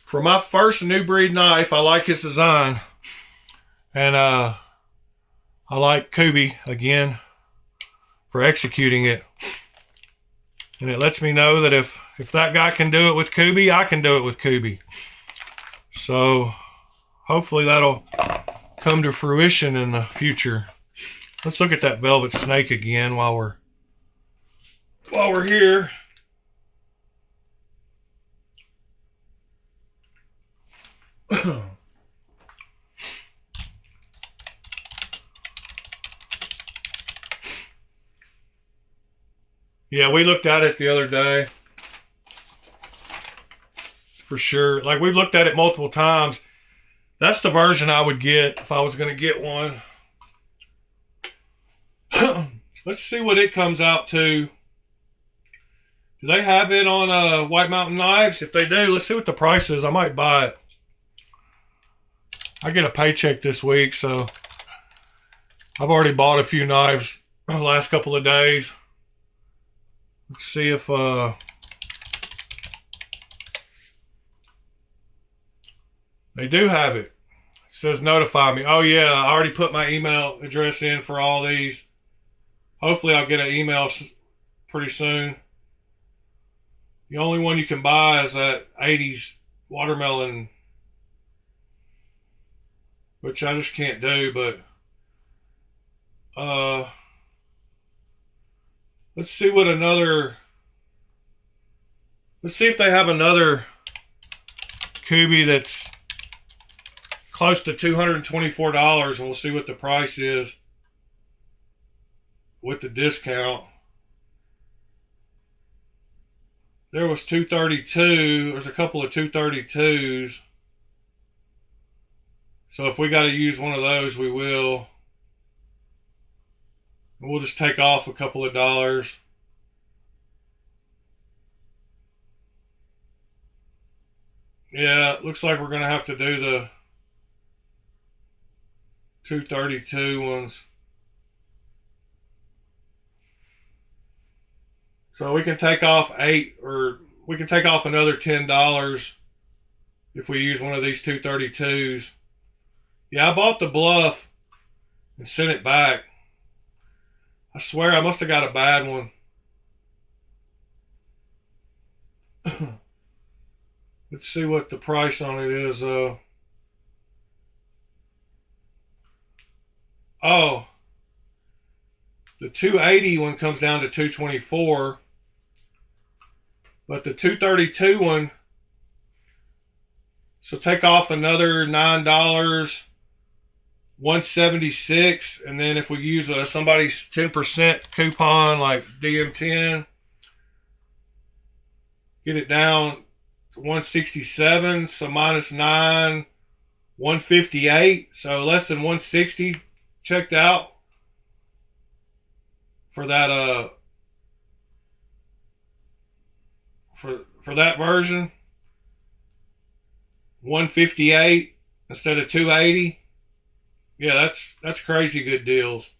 For my first new breed knife, I like his design. And I like Kubi, again, for executing it. And it lets me know that if that guy can do it with Kubi, I can do it with Kubi. So hopefully that'll come to fruition in the future. Let's look at that Velvet Snake again while we're here. Yeah, we looked at it the other day. For sure. Like, we've looked at it multiple times. That's the version I would get if I was going to get one. Let's see what it comes out to. Do they have it on White Mountain Knives? If they do, let's see what the price is. I might buy it. I get a paycheck this week, so I've already bought a few knives the last couple of days. Let's see if they do have it. It says notify me. Oh yeah, I already put my email address in for all these. Hopefully I'll get an email pretty soon. The only one you can buy is that 80s watermelon, which I just can't do, but let's see what let's see if they have another Kubi that's close to $224, and we'll see what the price is with the discount. There was $232. There's a couple of $232s. So if we got to use one of those, we will. We'll just take off a couple of dollars. Yeah, it looks like we're going to have to do the $232 ones. So we can take off we can take off another $10 if we use one of these $232s. Yeah, I bought the Bluff and sent it back. I swear I must have got a bad one. Let's see what the price on it is. Oh, the 280 one comes down to $224, but the 232 one, so take off another $9, $176, and then if we use somebody's 10% coupon like DM10, get it down to $167, so minus 9, $158, so less than $160 checked out for that for that version. $158 instead of $280. Yeah, that's crazy good deals.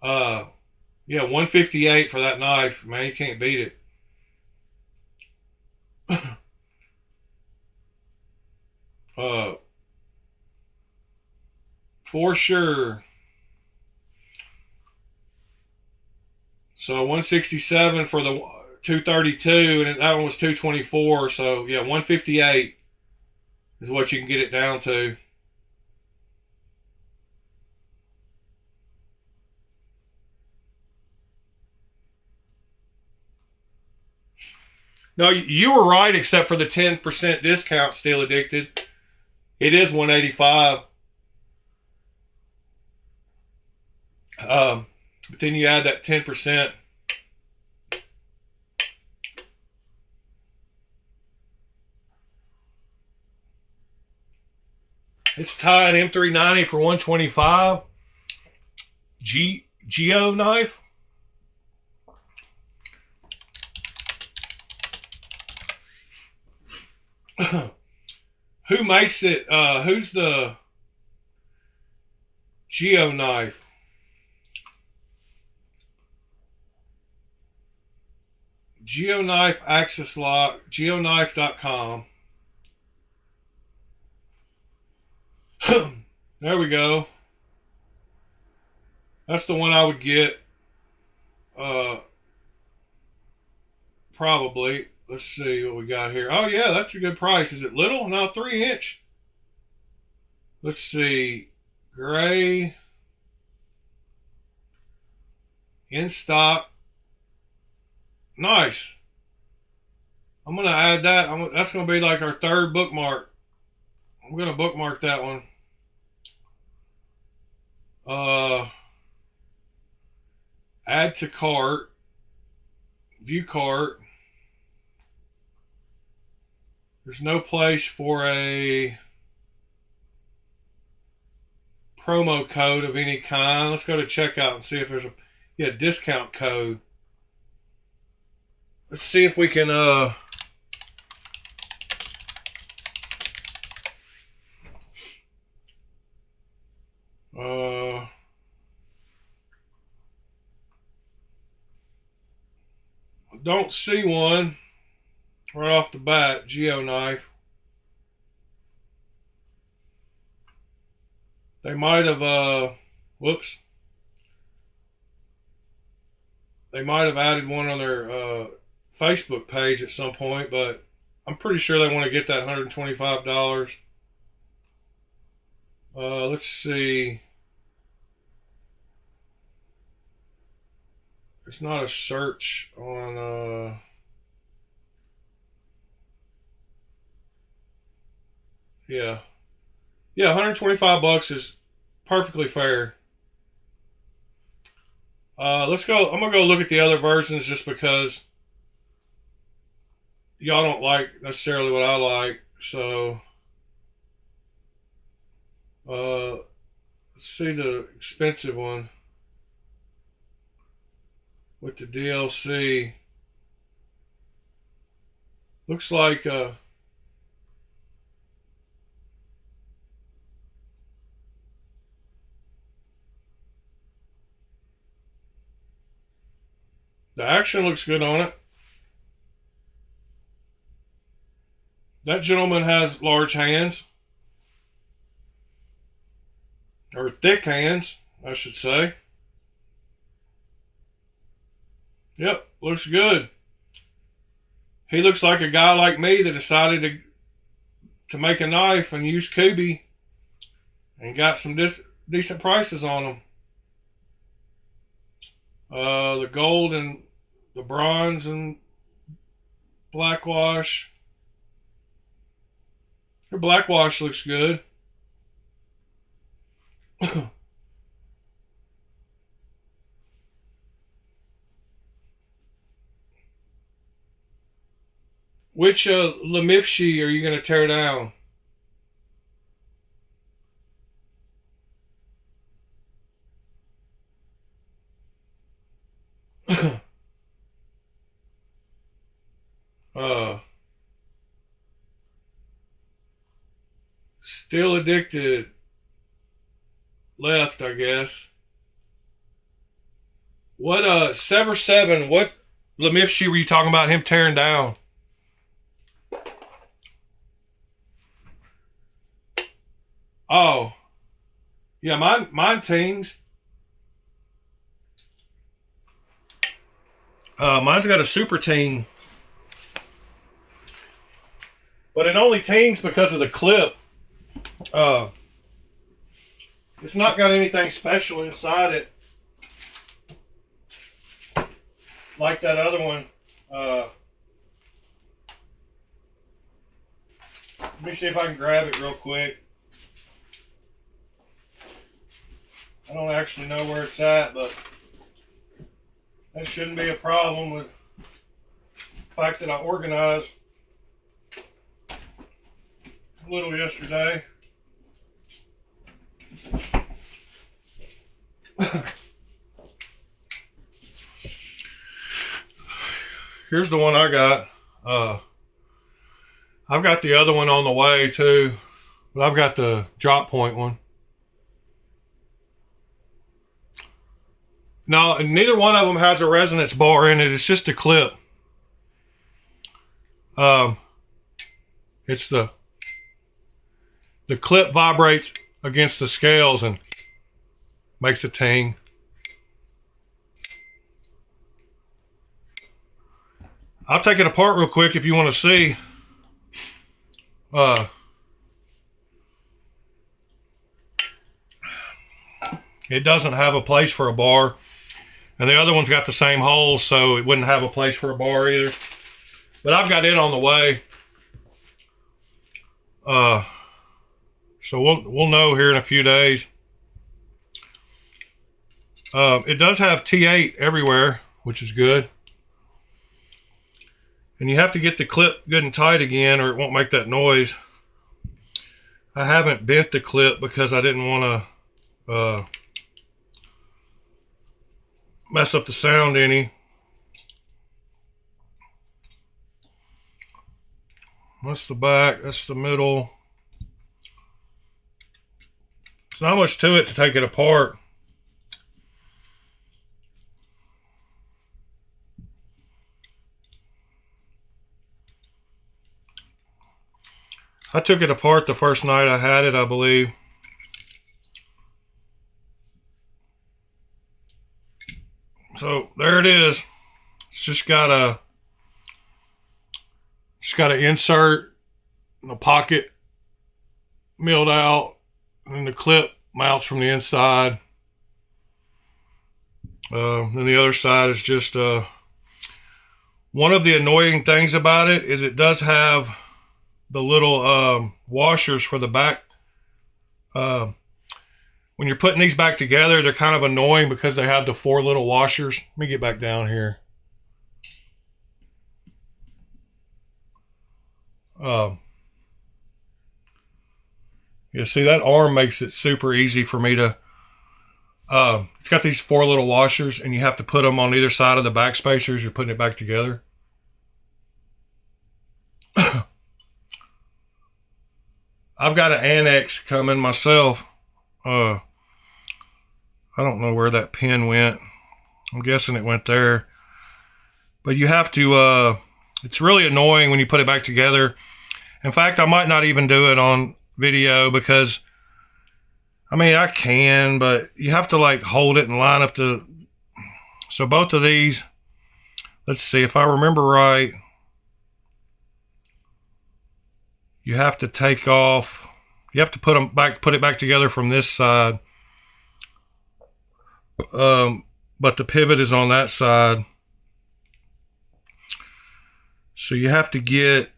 Yeah, $158 for that knife, man. You can't beat it. For sure. So 167 for the 232, and that one was 224. So yeah, 158 is what you can get it down to. No, you were right, except for the 10% discount. Still Addicted. It is $185. But then you add that 10%. It's tied M390 for $125. Geo knife. Who makes it? Who's the Geo knife? GeoKnife Access Lock, geoknife.com. There we go. That's the one I would get. Probably. Let's see what we got here. Oh, yeah, that's a good price. Is it little? No, 3-inch. Let's see. Gray. In stock. Nice. I'm going to add that. That's going to be like our third bookmark. I'm going to bookmark that one. Add to cart. View cart. There's no place for a promo code of any kind. Let's go to checkout and see if there's a discount code. Let's see if we can don't see one right off the bat. Geo knife. They might have whoops. They might have added one on their Facebook page at some point, but I'm pretty sure they want to get that $125. Let's see. There's not a search on yeah. Yeah, $125 is perfectly fair. Let's go. I'm gonna go look at the other versions just because y'all don't like necessarily what I like. So let's see the expensive one with the DLC. Looks like the action looks good on it. That gentleman has large hands. Or thick hands, I should say. Yep, looks good. He looks like a guy like me that decided to make a knife and use Kubi and got some decent prices on them. The gold and the bronze and black wash. Her black wash looks good. Which Lemifshi are you going to tear down? Still addicted. Left, I guess. What Sever 7, what Lemifshi were you talking about him tearing down? Oh. Yeah, mine tings. Mine's got a super ting. But it only tings because of the clip. It's not got anything special inside it. Like that other one. Let me see if I can grab it real quick. I don't actually know where it's at, but that shouldn't be a problem with the fact that I organized a little yesterday. Here's the one I got. I've got the other one on the way too, but I've got the drop point one. No, neither one of them has a resonance bar in it. It's just a clip. It's the clip vibrates against the scales and makes a ting. I'll take it apart real quick if you want to see. It doesn't have a place for a bar, and the other one's got the same holes, so it wouldn't have a place for a bar either. But I've got it on the way. So we'll know here in a few days. It does have T8 everywhere, which is good. And you have to get the clip good and tight again, or it won't make that noise. I haven't bent the clip because I didn't want to mess up the sound any. That's the back, that's the middle. There's not much to it to take it apart. I took it apart the first night I had it, I believe. So there it is. It's just got a insert in the pocket milled out, and the clip mounts from the inside. And the other side is just one of the annoying things about it is it does have the little washers for the back. When you're putting these back together, they're kind of annoying because they have the 4 little washers. Let me get back down here. Yeah, see, that arm makes it super easy for me to... it's got these 4 little washers, and you have to put them on either side of the back spacers. You're putting it back together. I've got an annex coming myself. I don't know where that pin went. I'm guessing it went there. But you have to, it's really annoying when you put it back together. In fact, I might not even do it on video because, I mean, I can, but you have to like hold it and line up the, so both of these, let's see, if I remember right, you have to take off, you have to put it back together from this side. But the pivot is on that side. So you have to get,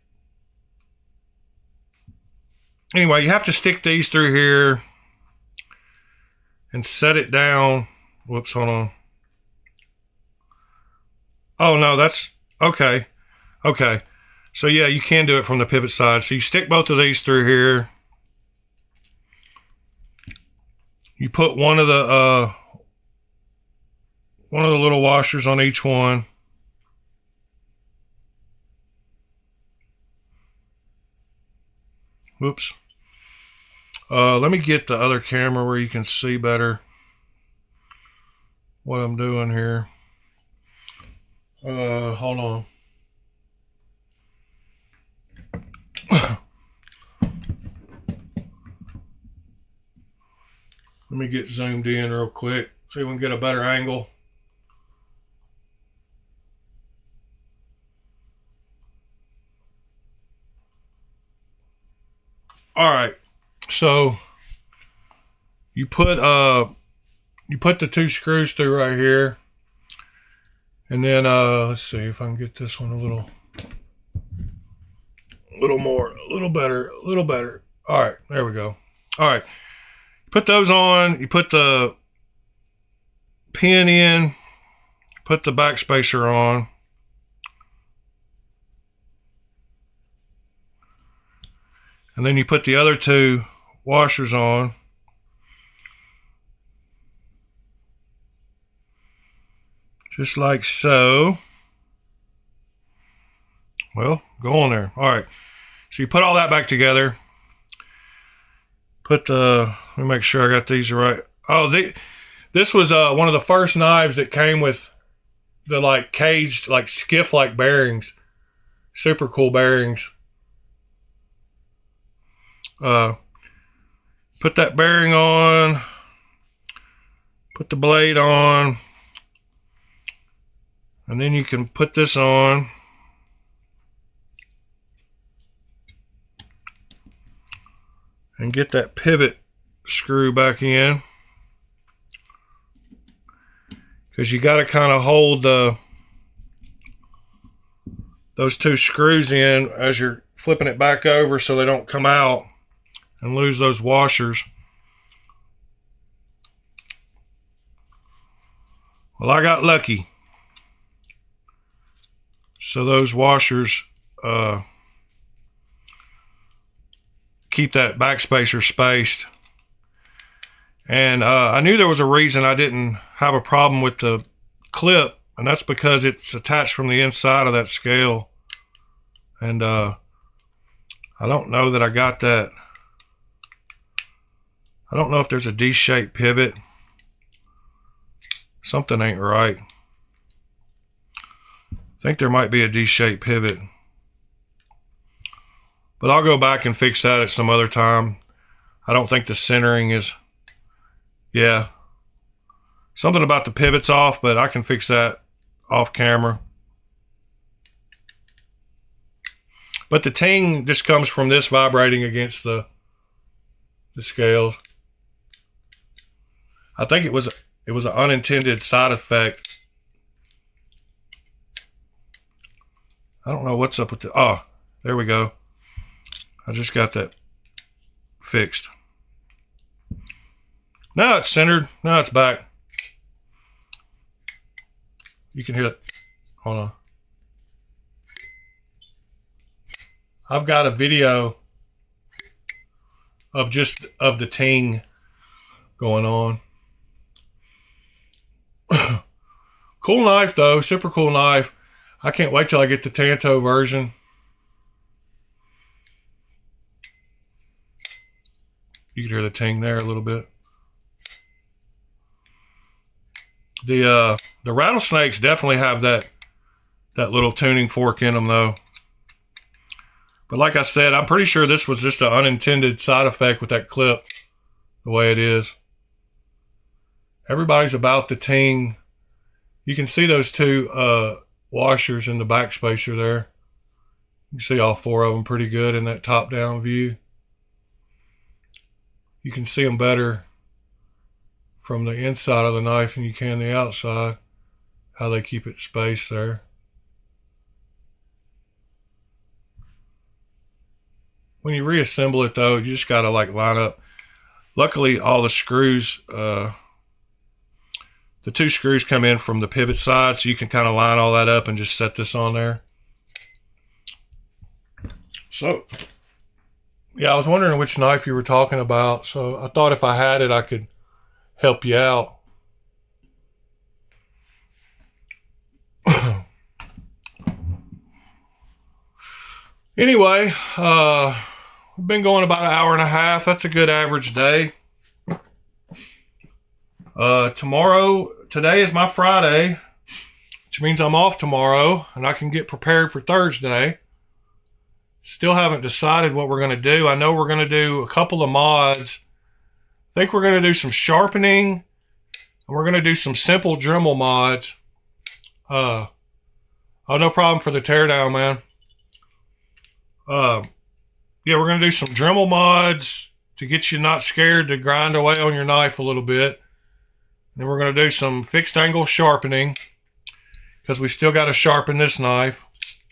anyway, you have to stick these through here and set it down. Whoops, hold on. Oh no, that's, okay. Okay. So yeah, you can do it from the pivot side. So you stick both of these through here. You put one of the little washers on each one. Whoops. Let me get the other camera where you can see better what I'm doing here. Hold on. Let me get zoomed in real quick, so we can get a better angle. All right, so you put the 2 screws through right here, and then let's see if I can get this one a little better. All right, there we go. All right, put those on. You put the pin in, put the backspacer on. And then you put the other two washers on. Just like so. Well, go on there. All right. So you put all that back together. Let me make sure I got these right. Oh, this was one of the first knives that came with the like caged, like skiff-like bearings. Super cool bearings. Put that bearing on. Put the blade on. And then you can put this on. And get that pivot screw back in. Because you got to kind of hold those two screws in as you're flipping it back over so they don't come out and lose those washers. Well, I got lucky. So those washers keep that backspacer spaced. And I knew there was a reason I didn't have a problem with the clip, and that's because it's attached from the inside of that scale. And I don't know that I got that. I don't know if there's a D-shaped pivot. Something ain't right. I think there might be a D-shaped pivot. But I'll go back and fix that at some other time. I don't think the centering is... Yeah. Something about the pivot's off, but I can fix that off camera. But the ting just comes from this vibrating against the scales. I think it was an unintended side effect. I don't know what's up with the... Oh, there we go. I just got that fixed. Now it's centered. Now it's back. You can hear it. Hold on. I've got a video of the ting going on. Cool knife though, super cool knife. I can't wait till I get the Tanto version. You can hear the ting there a little bit. The rattlesnakes definitely have that little tuning fork in them though. But like I said, I'm pretty sure this was just an unintended side effect with that clip, the way it is. Everybody's about the ting. You can see those two washers in the backspacer there. You can see all four of them pretty good in that top-down view. You can see them better from the inside of the knife than you can the outside, how they keep it spaced there. When you reassemble it though, you just gotta like line up. Luckily all the screws, the two screws come in from the pivot side, so you can kind of line all that up and just set this on there. So, yeah, I was wondering which knife you were talking about, so I thought if I had it, I could help you out. Anyway, we've been going about an hour and a half. That's a good average day. Today is my Friday, which means I'm off tomorrow and I can get prepared for Thursday. Still haven't decided what we're going to do. I know we're going to do a couple of mods. I think we're going to do some sharpening and we're going to do some simple Dremel mods. Oh, no problem for the teardown, man. Yeah, we're going to do some Dremel mods to get you not scared to grind away on your knife a little bit. Then we're going to do some fixed angle sharpening because we still got to sharpen this knife.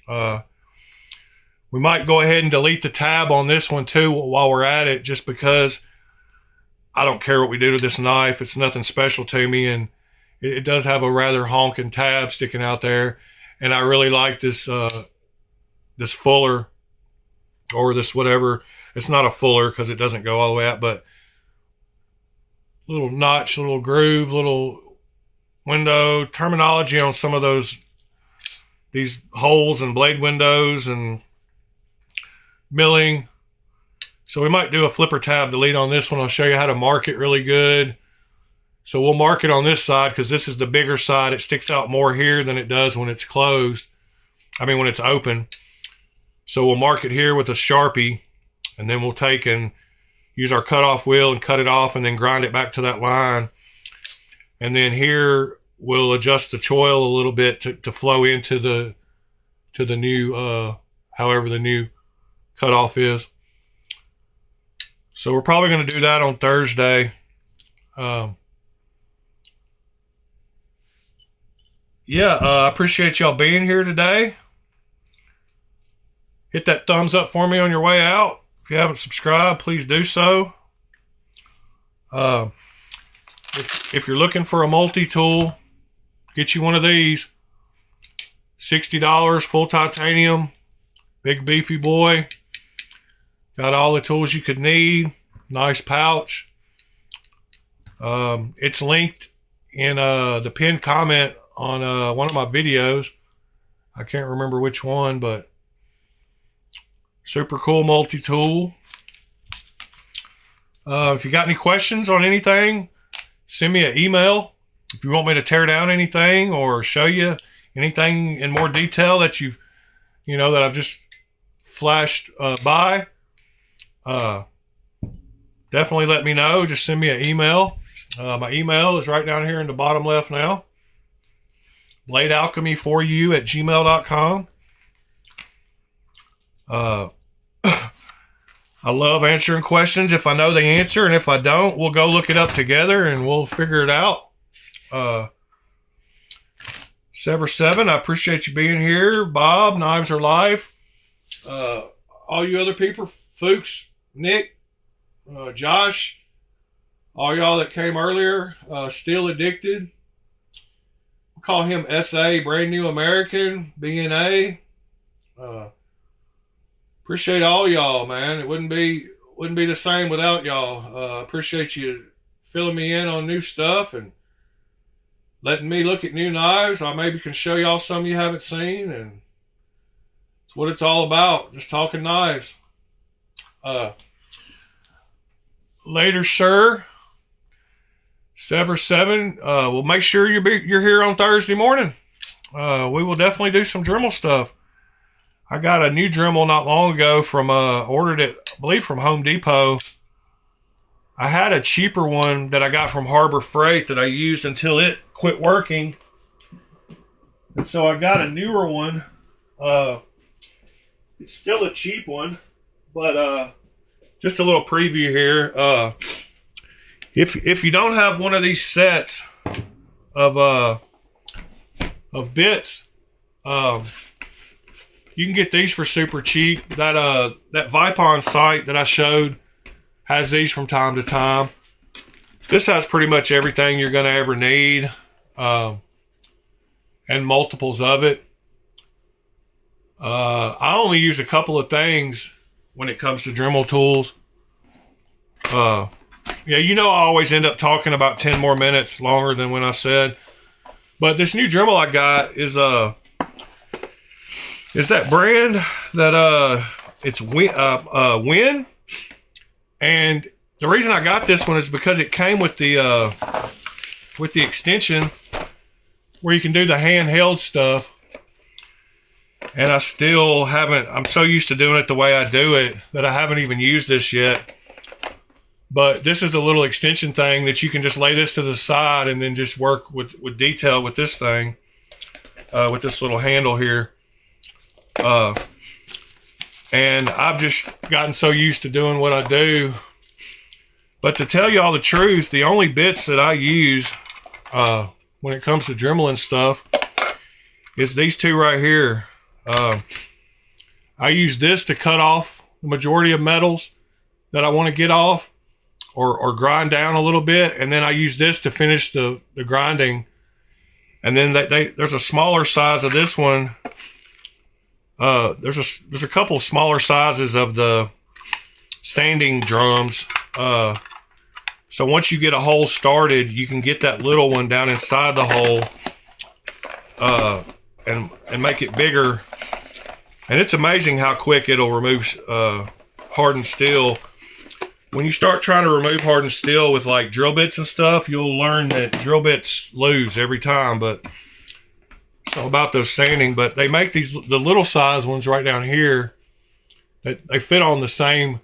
We might go ahead and delete the tab on this one too while we're at it, just because I don't care what we do to this knife. It's nothing special to me, and it does have a rather honking tab sticking out there. And I really like this this fuller, or this whatever. It's not a fuller because it doesn't go all the way out, but little notch, little groove, little window terminology on some of these holes and blade windows and milling. So we might do a flipper tab delete on this one. I'll show you how to mark it really good. So we'll mark it on this side because this is the bigger side. It sticks out more here than it does when it's closed. I mean, when it's open. So we'll mark it here with a Sharpie, and then we'll take and use our cutoff wheel and cut it off and then grind it back to that line. And then here we'll adjust the choil a little bit to flow into the new, however the new cutoff is. So we're probably going to do that on Thursday. I appreciate y'all being here today. Hit that thumbs up for me on your way out. If you haven't subscribed, please do so. If you're looking for a multi-tool, get you one of these. $60, full titanium, big beefy boy. Got all the tools you could need. Nice pouch. It's linked in the pinned comment on one of my videos. I can't remember which one, but super cool multi-tool. If you got any questions on anything, send me an email. If you want me to tear down anything or show you anything in more detail that that I've just flashed by, definitely let me know. Just send me an email. My email is right down here in the bottom left now. bladealchemy4u@gmail.com. I love answering questions if I know the answer, and if I don't, we'll go look it up together and we'll figure it out. Sever7, I appreciate you being here. Bob, Knives Are Life. All you other people, Fuchs, Nick, Josh, all y'all that came earlier, Still Addicted. We'll call him SA, Brand New American, BNA. Appreciate all y'all, man. It wouldn't be the same without y'all. Appreciate you filling me in on new stuff and letting me look at new knives. I maybe can show y'all some you haven't seen, and it's what it's all about. Just talking knives. Later, sir. Sever7. We'll make sure you're here on Thursday morning. We will definitely do some Dremel stuff. I got a new Dremel not long ago from ordered it, I believe, from Home Depot. I had a cheaper one that I got from Harbor Freight that I used until it quit working. And so I got a newer one. It's still a cheap one, but just a little preview here. If you don't have one of these sets of bits, you can get these for super cheap. That Vipon site that I showed has these from time to time. This has pretty much everything you're going to ever need, and multiples of it. I only use a couple of things when it comes to Dremel tools. I always end up talking about 10 more minutes longer than when I said. But this new Dremel I got is that brand that it's Win. And the reason I got this one is because it came with the extension where you can do the handheld stuff. And I still haven't, I'm so used to doing it the way I do it that I haven't even used this yet. But this is a little extension thing that you can just lay this to the side and then just work with detail with this thing, with this little handle here. And I've just gotten so used to doing what I do. But to tell you all the truth, the only bits that I use when it comes to Dremel and stuff is these two right here. I use this to cut off the majority of metals that I want to get off or grind down a little bit, and then I use this to finish the grinding And then there's a smaller size of this one. There's a couple of smaller sizes of the sanding drums. So once you get a hole started, you can get that little one down inside the hole and make it bigger. And it's amazing how quick it'll remove hardened steel. When you start trying to remove hardened steel with like drill bits and stuff, you'll learn that drill bits lose every time. But it's all about those sanding. But they make the little size ones right down here. They fit on the same.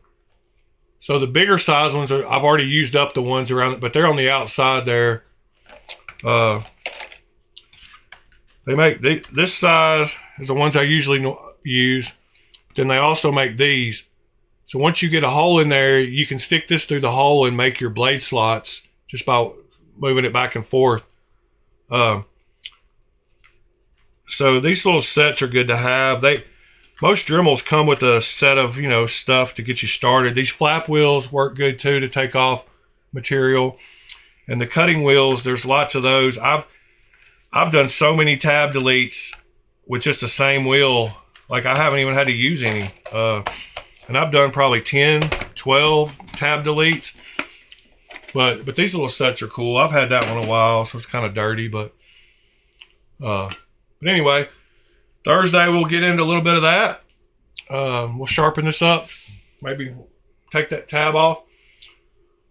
So the bigger size ones I've already used up the ones around it, but they're on the outside there. They make this size is the ones I usually use. But then they also make these. So once you get a hole in there, you can stick this through the hole and make your blade slots just by moving it back and forth. So these little sets are good to have. Most Dremels come with a set of, stuff to get you started. These flap wheels work good too to take off material. And the cutting wheels, there's lots of those. I've done so many tab deletes with just the same wheel. Like I haven't even had to use any. And I've done probably 10, 12 tab deletes. But these little sets are cool. I've had that one a while, so it's kind of dirty, but anyway, Thursday we'll get into a little bit of that. We'll sharpen this up. Maybe take that tab off.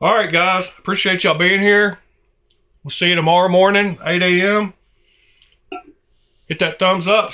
All right, guys. Appreciate y'all being here. We'll see you tomorrow morning, 8 a.m. Hit that thumbs up.